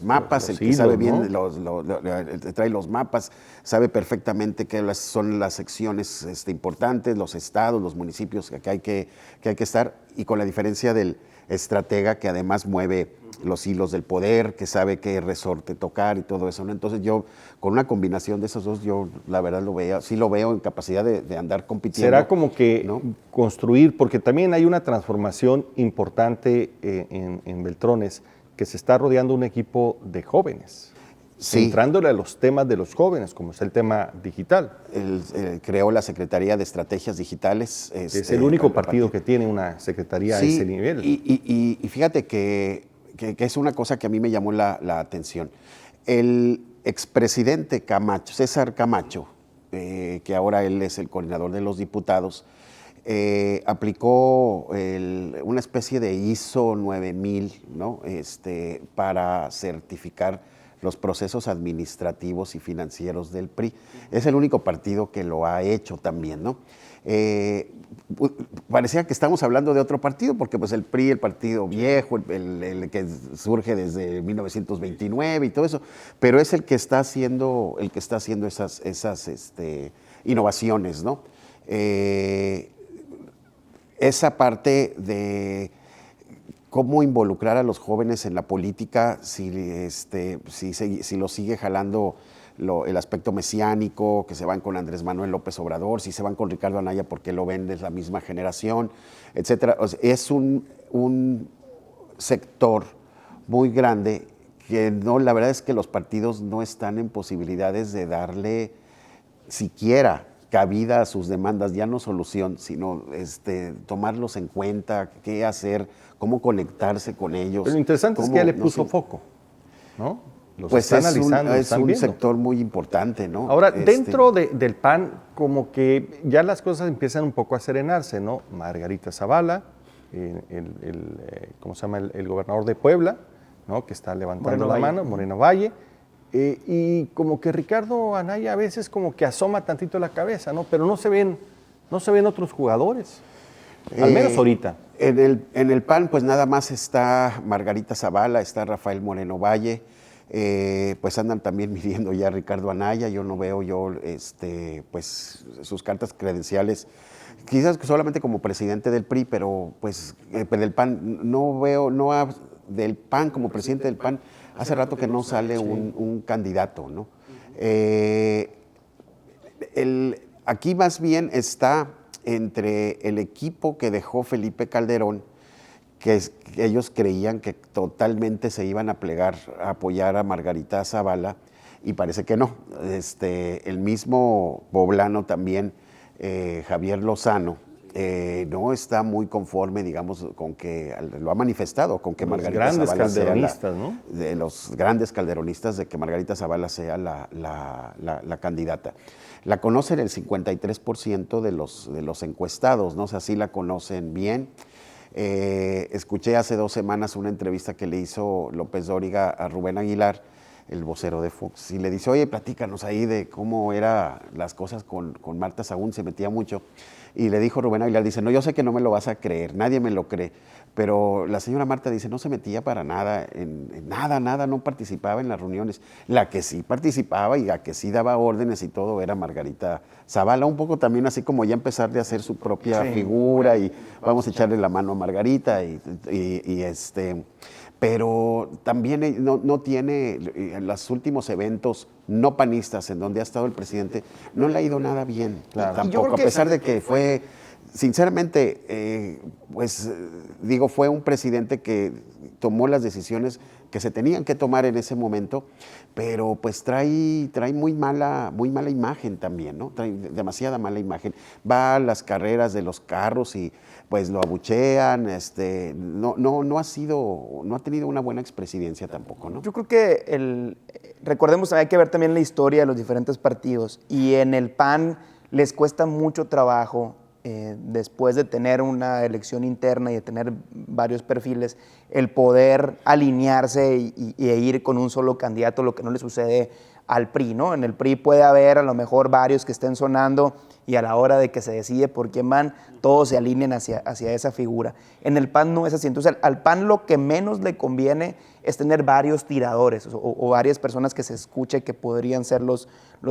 mapas, el que hilos, sabe bien, ¿no? el que trae los mapas, sabe perfectamente qué son las secciones importantes, los estados, los municipios que hay que estar, y con la diferencia del estratega, que además mueve los hilos del poder, que sabe qué resorte tocar y todo eso, ¿no? Entonces yo, con una combinación de esos dos, yo la verdad sí lo veo en capacidad de andar compitiendo. Será como que, ¿no?, construir, porque también hay una transformación importante en Beltrones, que se está rodeando un equipo de jóvenes, centrándole a los temas de los jóvenes, como es el tema digital. Creó la Secretaría de Estrategias Digitales. Es el único partido que tiene una secretaría a ese nivel. Y fíjate que es una cosa que a mí me llamó la atención. El expresidente Camacho, César Camacho, que ahora él es el coordinador de los diputados, aplicó una especie de ISO 9000, ¿no? Para certificar los procesos administrativos y financieros del PRI. Es el único partido que lo ha hecho también, ¿no? Parecía que estamos hablando de otro partido, porque pues el PRI, el partido viejo, el que surge desde 1929 y todo eso, pero es el que está haciendo esas innovaciones, ¿no? Esa parte de cómo involucrar a los jóvenes en la política, si lo sigue jalando el aspecto mesiánico, que se van con Andrés Manuel López Obrador, si se van con Ricardo Anaya porque lo ven de la misma generación, etcétera. O sea, es un sector muy grande que no, la verdad es que los partidos no están en posibilidades de darle siquiera cabida a sus demandas, ya no solución, sino tomarlos en cuenta, qué hacer, cómo conectarse con ellos. Pero lo interesante es que ya le puso foco, ¿no? Los pues está analizando, es un sector muy importante, ¿no? Ahora, dentro del PAN, como que ya las cosas empiezan un poco a serenarse, ¿no? Margarita Zavala, ¿cómo se llama? El gobernador de Puebla, ¿no? Que está levantando la mano, Moreno Valle. Y como que Ricardo Anaya a veces como que asoma tantito la cabeza, ¿no? Pero no se ven otros jugadores, al menos ahorita. En el PAN pues nada más está Margarita Zavala, está Rafael Moreno Valle, pues andan también midiendo ya a Ricardo Anaya. Yo no veo pues sus cartas credenciales, quizás solamente como presidente del PRI, pero pues del PAN no veo, del PAN como presidente del PAN. Hace rato que no sale un candidato, ¿no? Aquí más bien está entre el equipo que dejó Felipe Calderón, que ellos creían que totalmente se iban a plegar a apoyar a Margarita Zavala, y parece que no. El mismo poblano también, Javier Lozano, no está muy conforme, digamos, con que, lo ha manifestado, con que Margarita Zavala sea ¿no? De los grandes calderonistas, de que Margarita Zavala sea la candidata. La conocen el 53% de los encuestados, ¿no? O sea, sí la conocen bien. Escuché hace 2 semanas una entrevista que le hizo López Dóriga a Rubén Aguilar, el vocero de Fox, y le dice, oye, platícanos ahí de cómo eran las cosas con Marta Sahún, se metía mucho. Y le dijo Rubén Aguilar, dice, no, yo sé que no me lo vas a creer, nadie me lo cree, pero la señora Marta dice, no se metía para nada, en nada, no participaba en las reuniones. La que sí participaba y la que sí daba órdenes y todo era Margarita Zavala, un poco también así como ya empezar de hacer su propia figura y vamos a echarle la mano a Margarita pero también no tiene, en los últimos eventos no panistas en donde ha estado el presidente, no le ha ido nada bien, tampoco, a pesar de que fue, sinceramente, fue un presidente que tomó las decisiones que se tenían que tomar en ese momento, pero pues trae muy mala imagen también, ¿no? Trae demasiada mala imagen. Va a las carreras de los carros y pues lo abuchean, no ha tenido una buena expresidencia tampoco, ¿no? Yo creo que recordemos, hay que ver también la historia de los diferentes partidos, y en el PAN les cuesta mucho trabajo, después de tener una elección interna y de tener varios perfiles, el poder alinearse e ir con un solo candidato, lo que no le sucede al PRI, ¿no? En el PRI puede haber a lo mejor varios que estén sonando y a la hora de que se decide por quién van, todos se alineen hacia esa figura. En el PAN no es así. Entonces, al PAN lo que menos le conviene es tener varios tiradores o varias personas que se escuche que podrían ser los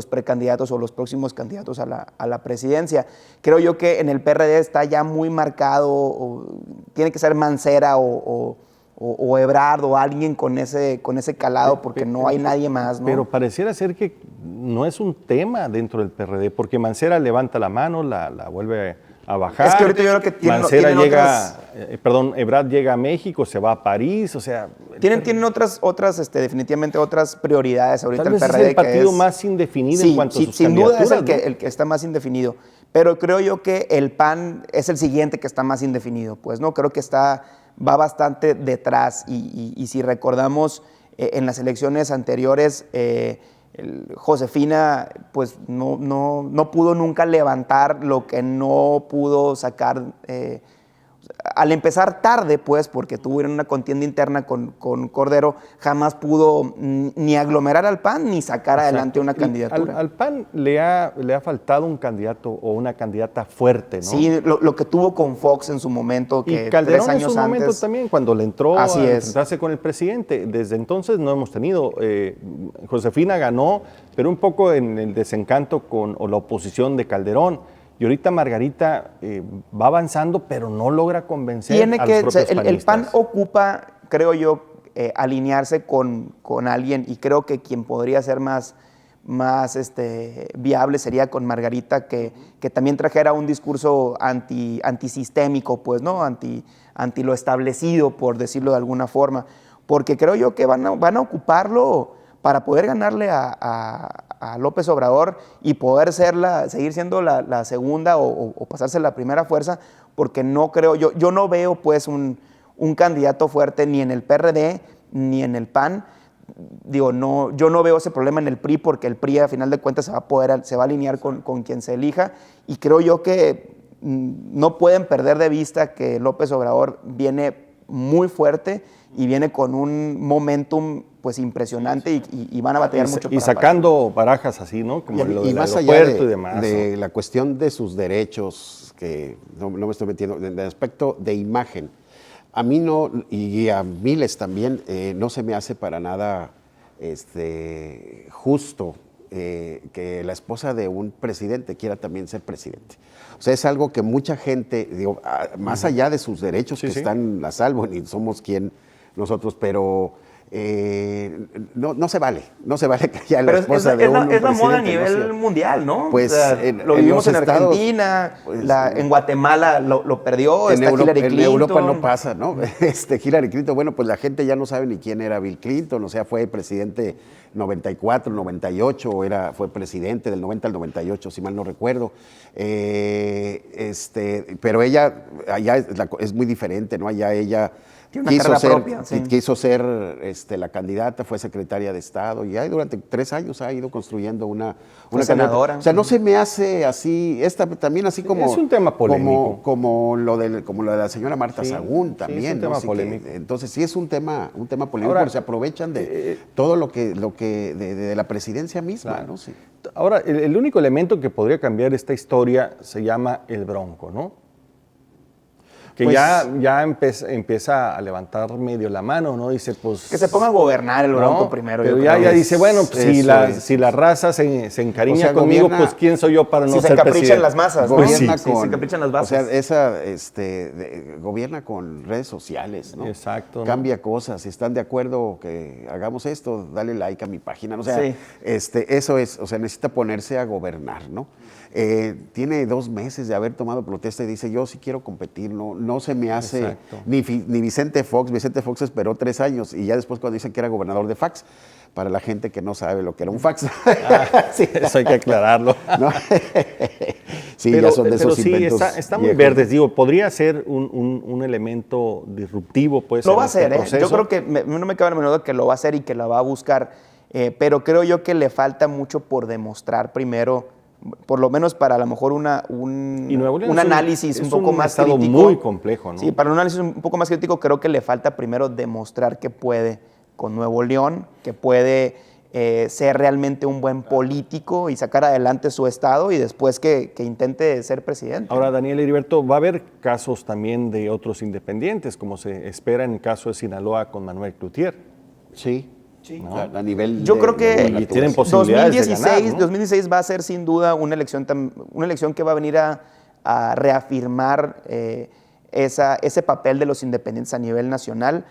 precandidatos o los próximos candidatos a la presidencia. Creo yo que en el PRD está ya muy marcado, tiene que ser Mancera o Ebrard o alguien con ese calado, porque no hay nadie más, ¿no? Pero pareciera ser que no es un tema dentro del PRD, porque Mancera levanta la mano, la vuelve a bajar. Es que ahorita yo creo que Mancera llega, Ebrard llega a México, se va a París, o sea... Tienen otras definitivamente otras prioridades ahorita Tal vez el PRD. Es el partido más indefinido en cuanto a sus sin duda es candidaturas, el que está más indefinido, pero creo yo que el PAN es el siguiente que está más indefinido, pues, ¿no? Creo que va bastante detrás, y si recordamos en las elecciones anteriores, Josefina pues no pudo nunca levantar lo que no pudo sacar, al empezar tarde, pues, porque tuvieron una contienda interna con Cordero, jamás pudo ni aglomerar al PAN ni sacar adelante una candidatura. Al PAN le ha faltado un candidato o una candidata fuerte, ¿no? Sí, lo que tuvo con Fox en su momento, que y Calderón 3 años en su momento antes también, cuando le entró Así a es. enfrentarse con el presidente. Desde entonces no hemos tenido. Josefina ganó, pero un poco en el desencanto o la oposición de Calderón. Y ahorita Margarita va avanzando, pero no logra convencer a los propios panistas. El PAN ocupa, creo yo, alinearse con alguien, y creo que quien podría ser más viable sería con Margarita, que también trajera un discurso antisistémico, pues, ¿no? Anti lo establecido, por decirlo de alguna forma, porque creo yo que van a ocuparlo para poder ganarle a López Obrador y poder seguir siendo la segunda o pasarse la primera fuerza, porque no creo, yo no veo pues un candidato fuerte ni en el PRD ni en el PAN. Digo, yo no veo ese problema en el PRI, porque el PRI a final de cuentas se va a alinear con quien se elija, y creo yo que no pueden perder de vista que López Obrador viene muy fuerte y viene con un momentum pues impresionante, y van a batallar mucho. Y sacando barajas así, ¿no? Como lo del más aeropuerto allá y demás. de la cuestión de sus derechos, que no me estoy metiendo, en el aspecto de imagen, a mí no, y a miles también, no se me hace para nada justo que la esposa de un presidente quiera también ser presidente. O sea, es algo que mucha gente, digo, más allá de sus derechos que están a salvo, ni somos quien nosotros, pero no se vale que haya la esposa de un presidente. Es la moda a nivel mundial, ¿no? Pues, o sea, lo vivimos en Estados, Argentina, pues, en Guatemala lo perdió, en Hillary Clinton. En Europa no pasa, ¿no? Hillary Clinton, bueno, pues la gente ya no sabe ni quién era Bill Clinton, o sea, fue presidente 94, 98, fue presidente del 90 al 98, si mal no recuerdo. Pero ella, allá es muy diferente, ¿no? Allá ella quiso ser la candidata, fue secretaria de Estado, y ahí durante 3 años ha ido construyendo una senadora. O sea, no se me hace así, también así como... Es un tema polémico. Como lo de la señora Marta Sagún también. Sí, es un tema polémico. Entonces sí es un tema polémico, Ahora, porque se aprovechan de todo lo que de la presidencia misma, claro. ¿no? Sí. Ahora, el único elemento que podría cambiar esta historia se llama el Bronco, ¿no? Que pues, ya empieza a levantar medio la mano, ¿no? Dice, pues... Que se ponga a gobernar el Bronco primero. Pero ya dice, bueno, pues, si la raza se encariña conmigo, pues ¿quién soy yo para no ser presidente? Si se encaprichan las masas, ¿no? Gobierna se encaprichan las bases. O sea, gobierna con redes sociales, ¿no? Exacto. Cambia cosas. Si están de acuerdo que hagamos esto, dale like a mi página. O sea, eso es, o sea, necesita ponerse a gobernar, ¿no? Tiene 2 meses de haber tomado protesta y dice, yo sí quiero competir, no se me hace, ni Vicente Fox esperó 3 años, y ya después cuando dicen que era gobernador de fax, para la gente que no sabe lo que era un fax. Sí, eso hay que aclararlo. ¿No? Sí, pero, ya son de esos inventos. Sí, está muy verdes, digo, podría ser un elemento disruptivo, pues. Lo va a hacer, yo creo que no me cabe la menor duda que lo va a hacer y que la va a buscar, pero creo yo que le falta mucho por demostrar primero, por lo menos para a lo mejor un análisis un poco más crítico. Es muy complejo, ¿no? Sí, para un análisis un poco más crítico creo que le falta primero demostrar que puede con Nuevo León, que puede ser realmente un buen político y sacar adelante su estado, y después que intente ser presidente. Ahora, Daniel Heriberto, va a haber casos también de otros independientes, como se espera en el caso de Sinaloa con Manuel Cloutier. Sí. Sí. ¿No? A nivel yo creo que tienen posibilidades 2016 va a ser sin duda una elección que va a venir a reafirmar ese papel de los independientes a nivel nacional.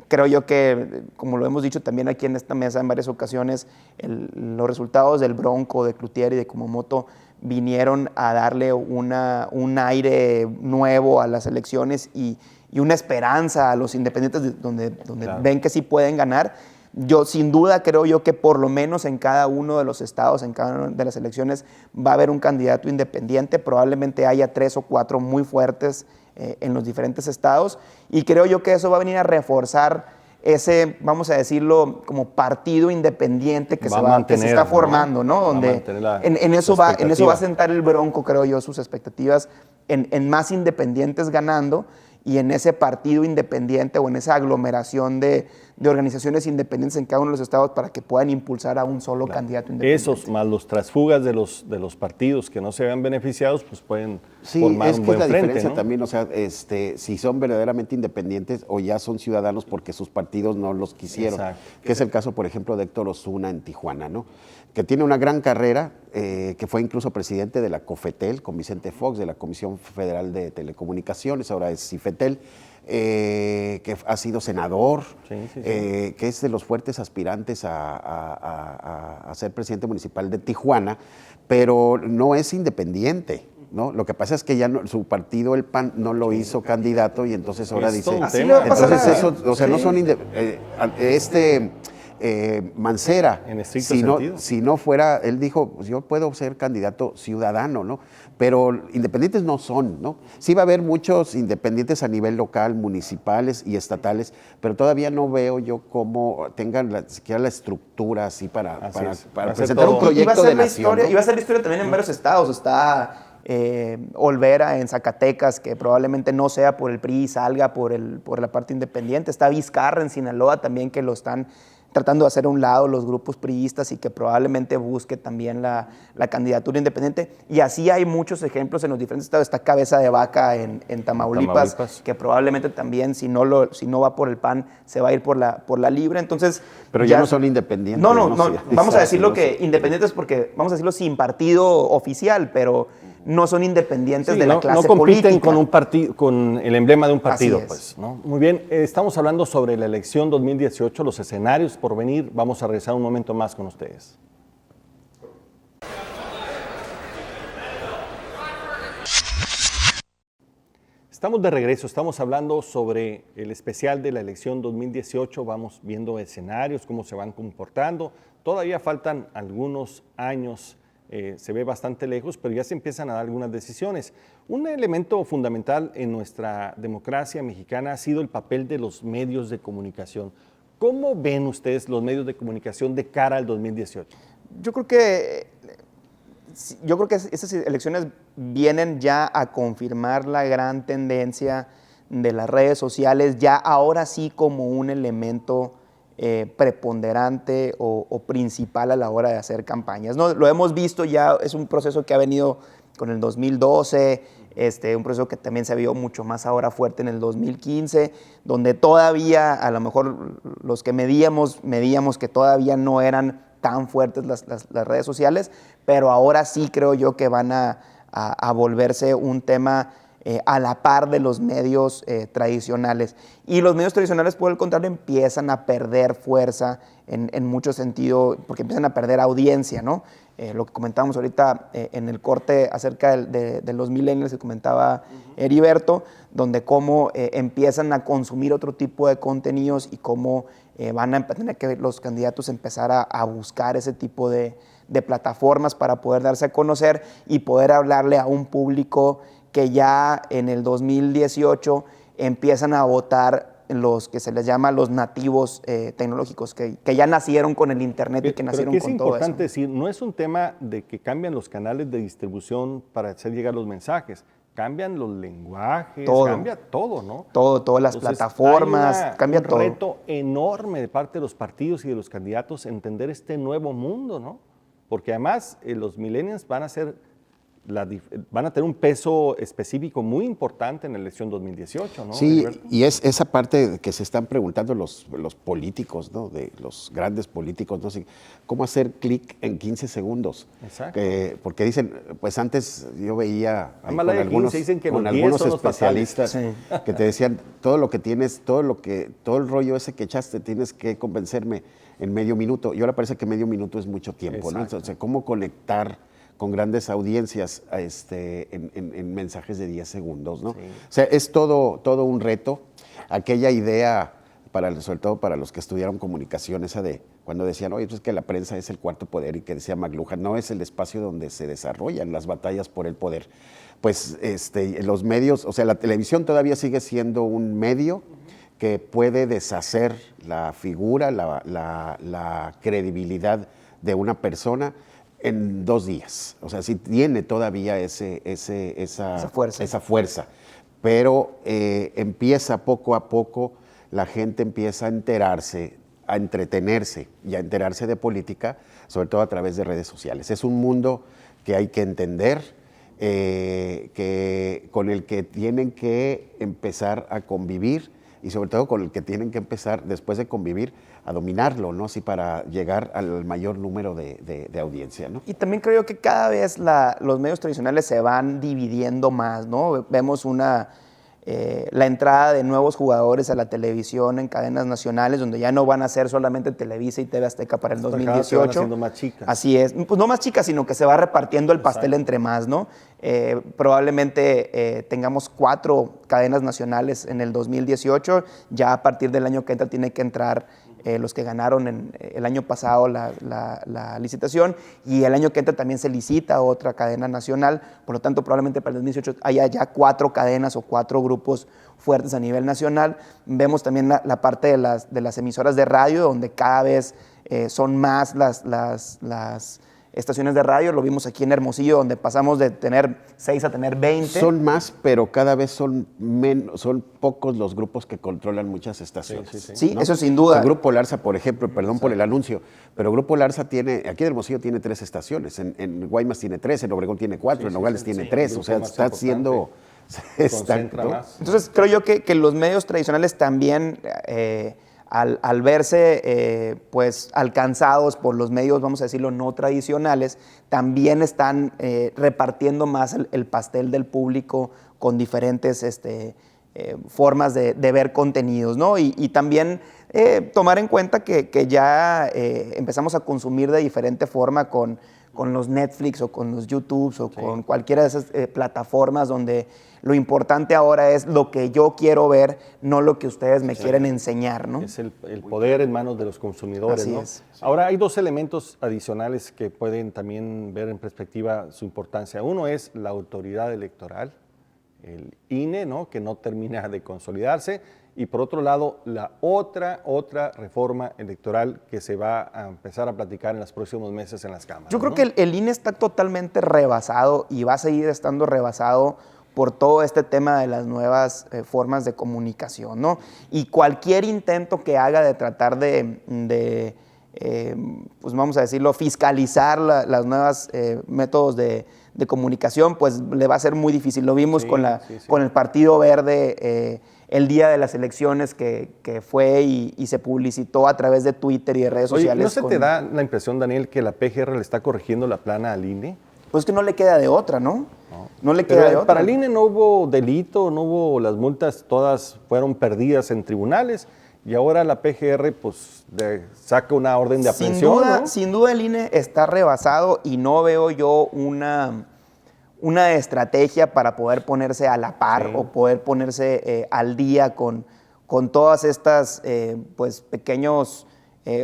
Creo yo que, como lo hemos dicho también aquí en esta mesa en varias ocasiones, los resultados del Bronco, de Cloutier y de Kumamoto vinieron a darle un aire nuevo a las elecciones y una esperanza a los independientes donde ven que sí pueden ganar. Yo sin duda creo yo que por lo menos en cada uno de los estados, en cada una de las elecciones, va a haber un candidato independiente. Probablemente haya 3 o 4 muy fuertes en los diferentes estados, y creo yo que eso va a venir a reforzar ese, vamos a decirlo, como partido independiente que se está formando, ¿no? Donde en eso va a sentar el Bronco, creo yo, sus expectativas en más independientes ganando, y en ese partido independiente o en esa aglomeración de organizaciones independientes en cada uno de los estados para que puedan impulsar a un solo candidato independiente. Esos más los transfugas de los partidos que no se vean beneficiados, pues pueden Sí, formar es un que buen es la frente, diferencia ¿no? también, o sea, si son verdaderamente independientes o ya son ciudadanos porque sus partidos no los quisieron. Exacto. Que es el caso, por ejemplo, de Héctor Osuna en Tijuana, ¿no? Que tiene una gran carrera, que fue incluso presidente de la COFETEL con Vicente Fox, de la Comisión Federal de Telecomunicaciones, ahora es CIFETEL, que ha sido senador, que es de los fuertes aspirantes a ser presidente municipal de Tijuana, pero no es independiente, ¿no? Lo que pasa es que ya su partido, el PAN, no lo hizo candidato y entonces ahora Es dice... todo un Así tema. le va a pasar Entonces a- eso, o sea, no son... Mancera, En estricto sentido. si no fuera, él dijo, pues yo puedo ser candidato ciudadano, ¿no? Pero independientes no son, ¿no? Sí va a haber muchos independientes a nivel local, municipales y estatales, pero todavía no veo yo cómo tengan siquiera la estructura así para Así es. Va a ser presentar todo. un proyecto de nación, ¿no? Y va a ser la historia también en varios estados. Está Olvera en Zacatecas, que probablemente no sea por el PRI, salga por la parte independiente. Está Vizcarra en Sinaloa también, que lo están tratando de hacer a un lado los grupos priistas y que probablemente busque también la candidatura independiente. Y así hay muchos ejemplos en los diferentes estados. Está Cabeza de Vaca en Tamaulipas, que probablemente también, si no va por el PAN, se va a ir por la Libre. Entonces, Pero ya no son independientes. No, Sí, vamos a decirlo no que son. independientes porque, vamos a decirlo sin partido oficial, pero no son independientes Sí, de la no clase compiten política. con un partido, con el emblema de un partido, Así es. pues, ¿no? Muy bien, estamos hablando sobre la elección 2018, los escenarios por venir. Vamos a regresar un momento más con ustedes. Estamos de regreso, estamos hablando sobre el especial de la elección 2018, vamos viendo escenarios, cómo se van comportando. Todavía faltan algunos años, se ve bastante lejos, pero ya se empiezan a dar algunas decisiones. Un elemento fundamental en nuestra democracia mexicana ha sido el papel de los medios de comunicación. ¿Cómo ven ustedes los medios de comunicación de cara al 2018? Yo creo que esas elecciones vienen ya a confirmar la gran tendencia de las redes sociales, ya ahora sí como un elemento preponderante o principal a la hora de hacer campañas, ¿no? Lo hemos visto ya, es un proceso que ha venido con el 2012, un proceso que también se vio mucho más ahora fuerte en el 2015, donde todavía, a lo mejor los que medíamos que todavía no eran tan fuertes las redes sociales, pero ahora sí creo yo que van a volverse un tema a la par de los medios tradicionales. Y los medios tradicionales, por el contrario, empiezan a perder fuerza en mucho sentido, porque empiezan a perder audiencia, ¿no? Lo que comentábamos ahorita en el corte acerca de los millennials que comentaba Heriberto, donde cómo empiezan a consumir otro tipo de contenidos y cómo van a tener que los candidatos empezar a buscar ese tipo de plataformas para poder darse a conocer y poder hablarle a un público que ya en el 2018 empiezan a votar los que se les llama los nativos tecnológicos, que ya nacieron con el Internet y que nacieron con todo eso. Es importante decir, no es un tema de que cambian los canales de distribución para hacer llegar los mensajes, cambian los lenguajes, cambia todo, ¿no? Todas las plataformas, cambia todo. Es un reto enorme de parte de los partidos y de los candidatos entender este nuevo mundo, ¿no? Porque además los millennials van a tener un peso específico muy importante en la elección 2018, ¿no? Sí, Heriberto? y es esa parte que se están preguntando los políticos, ¿no? De los grandes políticos, no sé, cómo hacer clic en 15 segundos. Exacto. Porque dicen, pues antes yo veía ahí Ámala de 15, dicen que con los 10 algunos son los especialistas fatales. que te decían, todo lo que tienes, todo el rollo ese que echaste, tienes que convencerme en medio minuto. Y ahora parece que medio minuto es mucho tiempo, ¿no? Exacto. Entonces, ¿cómo conectar con grandes audiencias en mensajes de 10 segundos, ¿no? Sí. O sea, es todo un reto. Aquella idea, sobre todo para los que estudiaron comunicación, esa de cuando decían, oye, pues es que la prensa es el cuarto poder, y que decía McLuhan, no es el espacio donde se desarrollan las batallas por el poder. Pues los medios, o sea, la televisión todavía sigue siendo un medio que puede deshacer la figura, la credibilidad de una persona en 2 días. O sea, sí tiene todavía esa fuerza. Pero empieza poco a poco, la gente empieza a enterarse, a entretenerse y a enterarse de política, sobre todo a través de redes sociales. Es un mundo que hay que entender, con el que tienen que empezar a convivir y sobre todo con el que tienen que empezar, después de convivir, a dominarlo, ¿no? Así para llegar al mayor número de audiencia, ¿no? Y también creo que cada vez los medios tradicionales se van dividiendo más, ¿no? Vemos la entrada de nuevos jugadores a la televisión en cadenas nacionales, donde ya no van a ser solamente Televisa y TV Azteca para el 2018. Se van haciendo más chicas. Así es. Pues no más chicas, sino que se va repartiendo el pastel entre más, ¿no? Probablemente tengamos 4 cadenas nacionales en el 2018. Ya a partir del año que entra tiene que entrar los que ganaron el año pasado la licitación, y el año que entra también se licita otra cadena nacional. Por lo tanto, probablemente para el 2018 haya ya 4 cadenas o 4 grupos fuertes a nivel nacional. Vemos también la parte de las emisoras de radio, donde cada vez son más las estaciones de radio. Lo vimos aquí en Hermosillo, donde pasamos de tener 6 a tener 20. Son más, pero cada vez son pocos los grupos que controlan muchas estaciones. Sí, ¿no? Eso sin duda. El Grupo Larsa, por ejemplo, perdón por el anuncio, pero Grupo Larsa tiene, aquí en Hermosillo tiene 3 estaciones, en Guaymas tiene 3, en Obregón tiene 4, en Nogales tiene 3, o sea, está haciendo... Entonces, creo yo que los medios tradicionales también... Al verse pues alcanzados por los medios, vamos a decirlo, no tradicionales, también están repartiendo más el pastel del público con diferentes formas de ver contenidos, ¿no? Y también tomar en cuenta que ya empezamos a consumir de diferente forma con los Netflix o con los YouTubes o con cualquiera de esas plataformas, donde lo importante ahora es lo que yo quiero ver, no lo que ustedes me quieren enseñar, ¿no? Es el poder en manos de los consumidores, Así ¿no? es. Ahora, hay 2 elementos adicionales que pueden también ver en perspectiva su importancia. Uno es la autoridad electoral, el INE, ¿no? Que no termina de consolidarse. Y por otro lado, la otra reforma electoral que se va a empezar a platicar en los próximos meses en las cámaras. Yo creo que el INE está totalmente rebasado y va a seguir estando rebasado por todo este tema de las nuevas formas de comunicación, ¿no? Y cualquier intento que haga de tratar pues vamos a decirlo, fiscalizar las nuevas métodos de comunicación, pues le va a ser muy difícil. Lo vimos con el Partido Verde el día de las elecciones que fue y se publicitó a través de Twitter y de redes sociales. ¿No se te da la impresión, Daniel, que la PGR le está corrigiendo la plana al INE? Pues que no le queda de otra, ¿no? No le queda de otra. Para el INE no hubo delito, no hubo, las multas todas fueron perdidas en tribunales, y ahora la PGR pues saca una orden de aprehensión, ¿no? Sin duda el INE está rebasado, y no veo yo una estrategia para poder ponerse a la par o poder ponerse al día con todas estas pues pequeños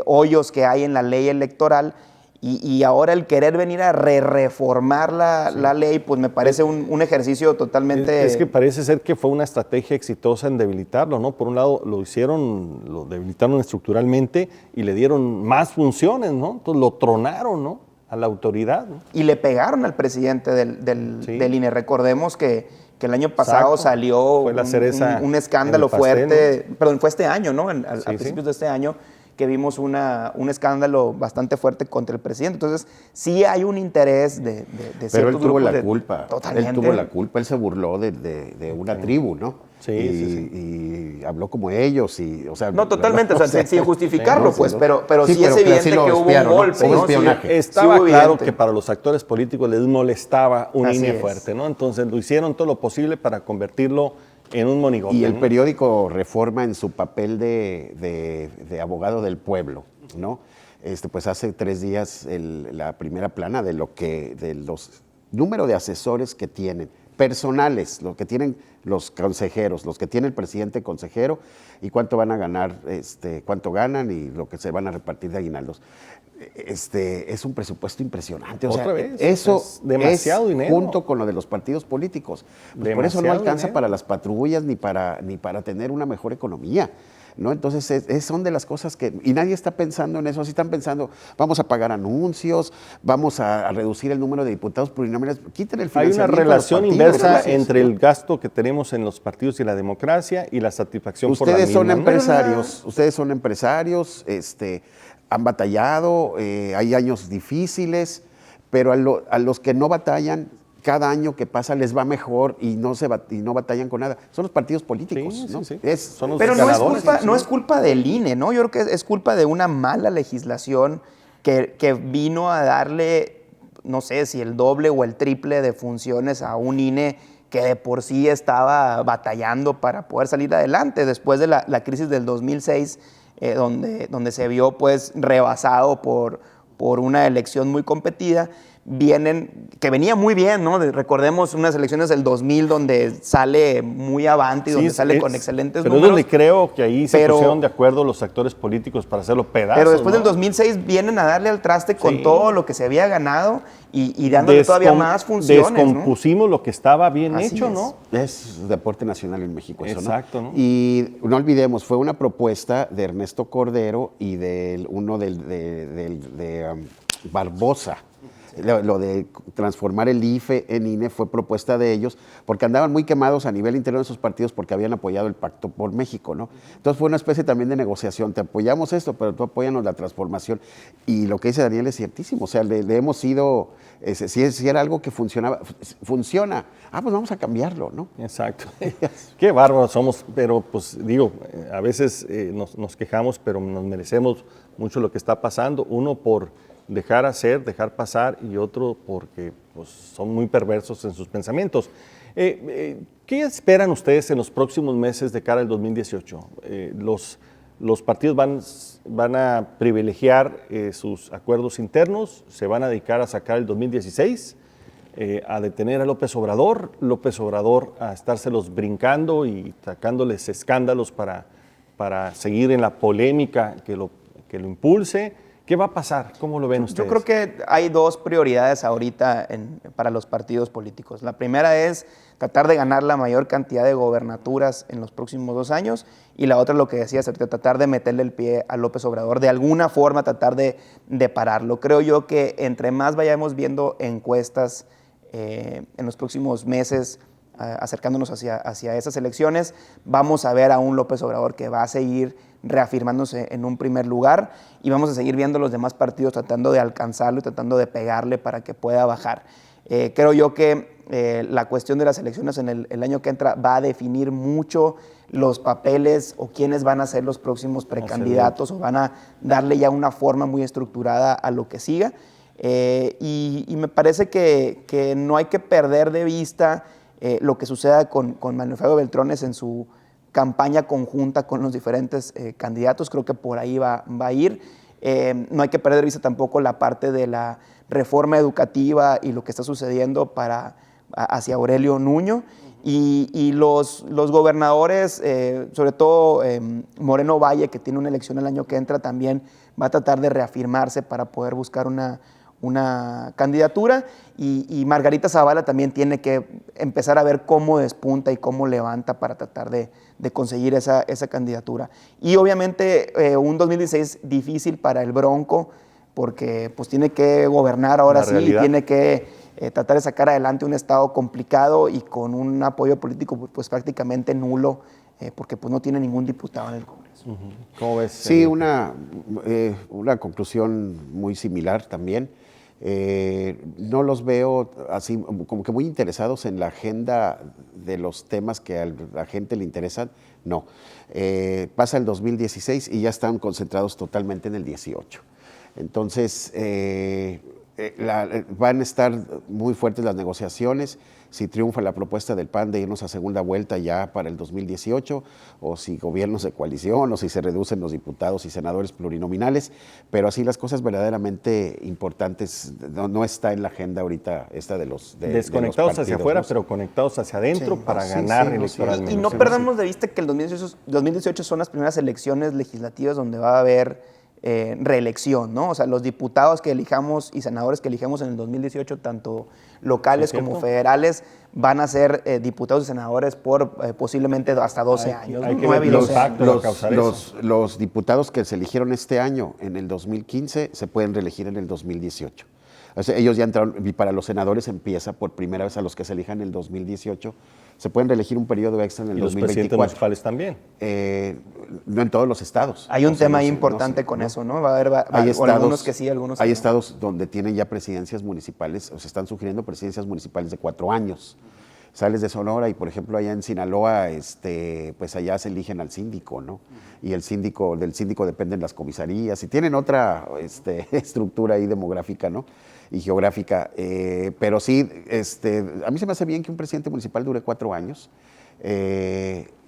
hoyos que hay en la ley electoral. Y ahora el querer venir a reformar la ley, pues me parece un ejercicio totalmente... Es que parece ser que fue una estrategia exitosa en debilitarlo, ¿no? Por un lado lo debilitaron estructuralmente y le dieron más funciones, ¿no? Entonces lo tronaron, ¿no? A la autoridad, ¿no? Y le pegaron al presidente del INE. Recordemos que el año pasado salió un escándalo fuerte, ¿no? Perdón, fue este año, ¿no? A principios de este año, que vimos un escándalo bastante fuerte contra el presidente. Entonces, sí hay un interés de ciertos grupos. Pero él tuvo la culpa. Totalmente. Él tuvo la culpa, él se burló de una tribu, ¿no? Y habló como ellos, y, o sea... No, totalmente, o sea, sin justificarlo, pues, pero sí es evidente que hubo un golpe, ¿no? Estaba claro que para los actores políticos les molestaba un INE fuerte, ¿no? Entonces, lo hicieron todo lo posible para convertirlo en un monigote. Y el periódico Reforma, en su papel de abogado del pueblo, ¿no? Pues hace 3 días la primera plana de los número de asesores que tienen, personales, lo que tienen los consejeros, los que tiene el presidente consejero, y cuánto van a ganar, cuánto ganan y lo que se van a repartir de aguinaldos. Es un presupuesto impresionante. Otra vez, eso es demasiado dinero. Junto con lo de los partidos políticos. Pues por eso no alcanza para las patrullas ni para tener una mejor economía. ¿no? Entonces, son de las cosas que... Y nadie está pensando en eso, así están pensando, vamos a pagar anuncios, vamos a reducir el número de diputados plurinominales, quiten el financiamiento. Hay una relación a los partidos, inversa gracias, entre el gasto que tenemos en los partidos y la democracia y la satisfacción por la Ustedes misma, son ¿no? empresarios, han batallado, hay años difíciles, pero a los que no batallan, cada año que pasa les va mejor y no batallan con nada. Son los partidos políticos, Sí, ¿no? sí. Son los Pero ganadores. no es culpa del INE, ¿no? Yo creo que es culpa de una mala legislación que vino a darle, no sé si el doble o el triple de funciones a un INE que de por sí estaba batallando para poder salir adelante después de la crisis del 2006, donde se vio pues rebasado por una elección muy competida. Que venía muy bien, ¿no? Recordemos unas elecciones del 2000 donde sale muy avante y donde sale con excelentes pero números. Pero es donde creo que ahí se pusieron de acuerdo los actores políticos para hacerlo pedazos. Pero después del 2006 vienen a darle al traste con todo lo que se había ganado y dándole todavía más funciones, descompusimos, ¿no? Lo que estaba bien Así hecho, es. ¿no? Es deporte nacional en México eso, Exacto, ¿no? Y no olvidemos, fue una propuesta de Ernesto Cordero y de Barbosa. Lo de transformar el IFE en INE fue propuesta de ellos porque andaban muy quemados a nivel interior de sus partidos porque habían apoyado el Pacto por México, ¿no? Entonces fue una especie también de negociación. Te apoyamos esto, pero tú apóyanos la transformación. Y lo que dice Daniel es ciertísimo. O sea, le hemos ido, si era algo que funciona, pues vamos a cambiarlo, ¿no? Exacto. Qué bárbaros somos, pero pues digo, a veces nos quejamos, pero nos merecemos mucho lo que está pasando. Uno por dejar pasar, y otro porque pues, son muy perversos en sus pensamientos. ¿Qué esperan ustedes en los próximos meses de cara al 2018? Los partidos van a privilegiar sus acuerdos internos, se van a dedicar a sacar el 2016, a detener a López Obrador a estárselos brincando y sacándoles escándalos para seguir en la polémica que lo impulse. ¿Qué va a pasar? ¿Cómo lo ven ustedes? Yo creo que hay dos prioridades ahorita para los partidos políticos. La primera es tratar de ganar la mayor cantidad de gobernaturas en los próximos 2 años, y la otra, lo que decías, tratar de meterle el pie a López Obrador, de alguna forma tratar de pararlo. Creo yo que entre más vayamos viendo encuestas en los próximos meses, acercándonos hacia esas elecciones, vamos a ver a un López Obrador que va a seguir reafirmándose en un primer lugar, y vamos a seguir viendo a los demás partidos tratando de alcanzarlo y tratando de pegarle para que pueda bajar. Creo yo que la cuestión de las elecciones en el año que entra va a definir mucho los papeles o quiénes van a ser los próximos precandidatos, o van a darle ya una forma muy estructurada a lo que siga. Y me parece que no hay que perder de vista lo que suceda con Manuel Fabio Beltrones en su campaña conjunta con los diferentes candidatos. Creo que por ahí va a ir. No hay que perder de vista tampoco la parte de la reforma educativa y lo que está sucediendo hacia Aurelio Nuño. Y los gobernadores, sobre todo Moreno Valle, que tiene una elección el año que entra, también va a tratar de reafirmarse para poder buscar una candidatura, y Margarita Zavala también tiene que empezar a ver cómo despunta y cómo levanta para tratar de conseguir esa candidatura. Y obviamente un 2016 difícil para el Bronco, porque pues tiene que gobernar ahora sí, y tiene que tratar de sacar adelante un estado complicado y con un apoyo político pues prácticamente nulo, porque pues no tiene ningún diputado en el Congreso. ¿Cómo ves? Sí, una conclusión muy similar también. No los veo así como que muy interesados en la agenda de los temas que a la gente le interesan. No. Pasa el 2016 y ya están concentrados totalmente en el 18. Entonces, van a estar muy fuertes las negociaciones. Si triunfa la propuesta del PAN de irnos a segunda vuelta ya para el 2018, o si gobiernos de coalición, o si se reducen los diputados y senadores plurinominales, pero así las cosas verdaderamente importantes no está en la agenda ahorita esta de los desconectados de los partidos, hacia afuera, ¿no? pero conectados hacia adentro para Sí, ganar sí, electoralmente. Y no perdamos de vista que el 2018 son las primeras elecciones legislativas donde va a haber reelección, ¿no? O sea, los diputados que elijamos y senadores que elijamos en el 2018, tanto locales como federales, van a ser diputados y senadores por posiblemente hasta 12 años. Hay ¿no? que ver 9 y el 12 años. impacto que va a causar eso. Los diputados que se eligieron este año, en el 2015, se pueden reelegir en el 2018. O sea, ellos ya entraron, y para los senadores empieza por primera vez a los que se elijan en el 2018. Se pueden reelegir un periodo extra en el Y los 2024. presidentes municipales también. No en todos los estados. Hay un tema ahí no sé, importante con eso, ¿no? Va a haber hay estados, algunos que sí, algunos que hay no. estados donde tienen ya presidencias municipales, o se están sugiriendo presidencias municipales de 4 años. Sales de Sonora y, por ejemplo, allá en Sinaloa, pues allá se eligen al síndico, ¿no? Y del síndico dependen las comisarías y tienen otra estructura ahí demográfica, ¿no? Y geográfica. Pero sí, a mí se me hace bien que un presidente municipal dure 4 años.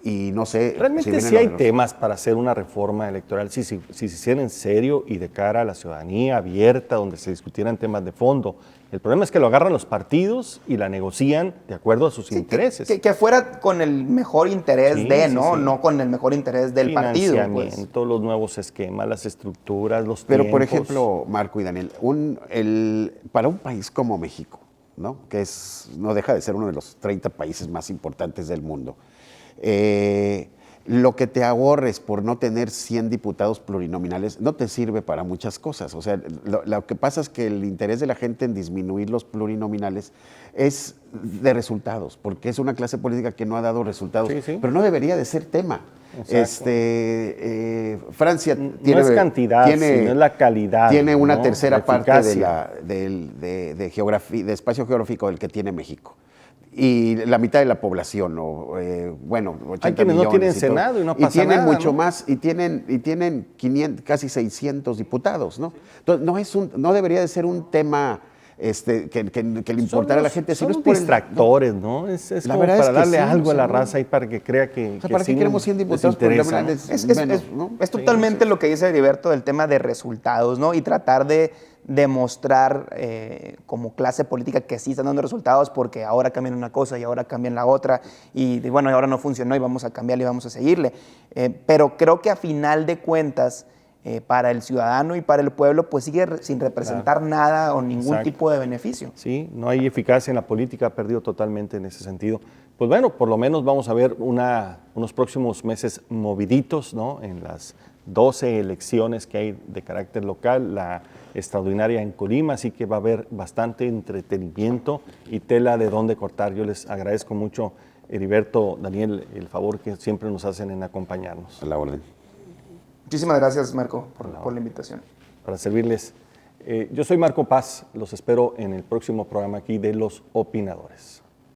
Y no sé. Realmente sí hay temas para hacer una reforma electoral, si se hiciera en serio y de cara a la ciudadanía abierta, donde se discutieran temas de fondo. El problema es que lo agarran los partidos y la negocian de acuerdo a sus intereses. Que fuera con el mejor interés ¿no? Sí. No con el mejor interés del partido. Financiamiento, los nuevos esquemas, las estructuras, los Pero, tiempos. por ejemplo, Marco y Daniel, para un país como México, ¿no? Que no deja de ser uno de los 30 países más importantes del mundo, lo que te ahorres por no tener 100 diputados plurinominales no te sirve para muchas cosas. O sea, lo que pasa es que el interés de la gente en disminuir los plurinominales es de resultados, porque es una clase política que no ha dado resultados, pero no debería de ser tema. Francia tiene, no es cantidad, sino es la calidad. Tiene una ¿no? tercera parte de geografía, de espacio geográfico del que tiene México. Y la mitad de la población, bueno, 80 hay quienes millones. No tienen Senado y no pasa nada. Y tienen nada, mucho ¿no? más, y tienen 500, casi 600 diputados, ¿no? Entonces, no debería de ser un tema que le importara a la gente. Son sino es por distractores, ¿no? Es la como verdad para es que darle sí, algo o a sea, la raza y para que crea que. O sea, ¿para qué queremos 100 diputados plurinominales? Es totalmente lo que dice Heriberto del tema de resultados, ¿no? Y tratar de demostrar como clase política que sí están dando resultados porque ahora cambian una cosa y ahora cambian la otra y bueno, ahora no funcionó y vamos a cambiarle y vamos a seguirle. Pero creo que a final de cuentas, para el ciudadano y para el pueblo, pues sigue sin representar nada o ningún tipo de beneficio. Sí, no hay eficacia en la política, ha perdido totalmente en ese sentido. Pues bueno, por lo menos vamos a ver unos próximos meses moviditos, ¿no? En las 12 elecciones que hay de carácter local, la extraordinaria en Colima, así que va a haber bastante entretenimiento y tela de dónde cortar. Yo les agradezco mucho, Heriberto, Daniel, el favor que siempre nos hacen en acompañarnos. A la orden. Muchísimas gracias, Marco, por la invitación. Para servirles. Yo soy Marco Paz, los espero en el próximo programa aquí de Los Opinadores.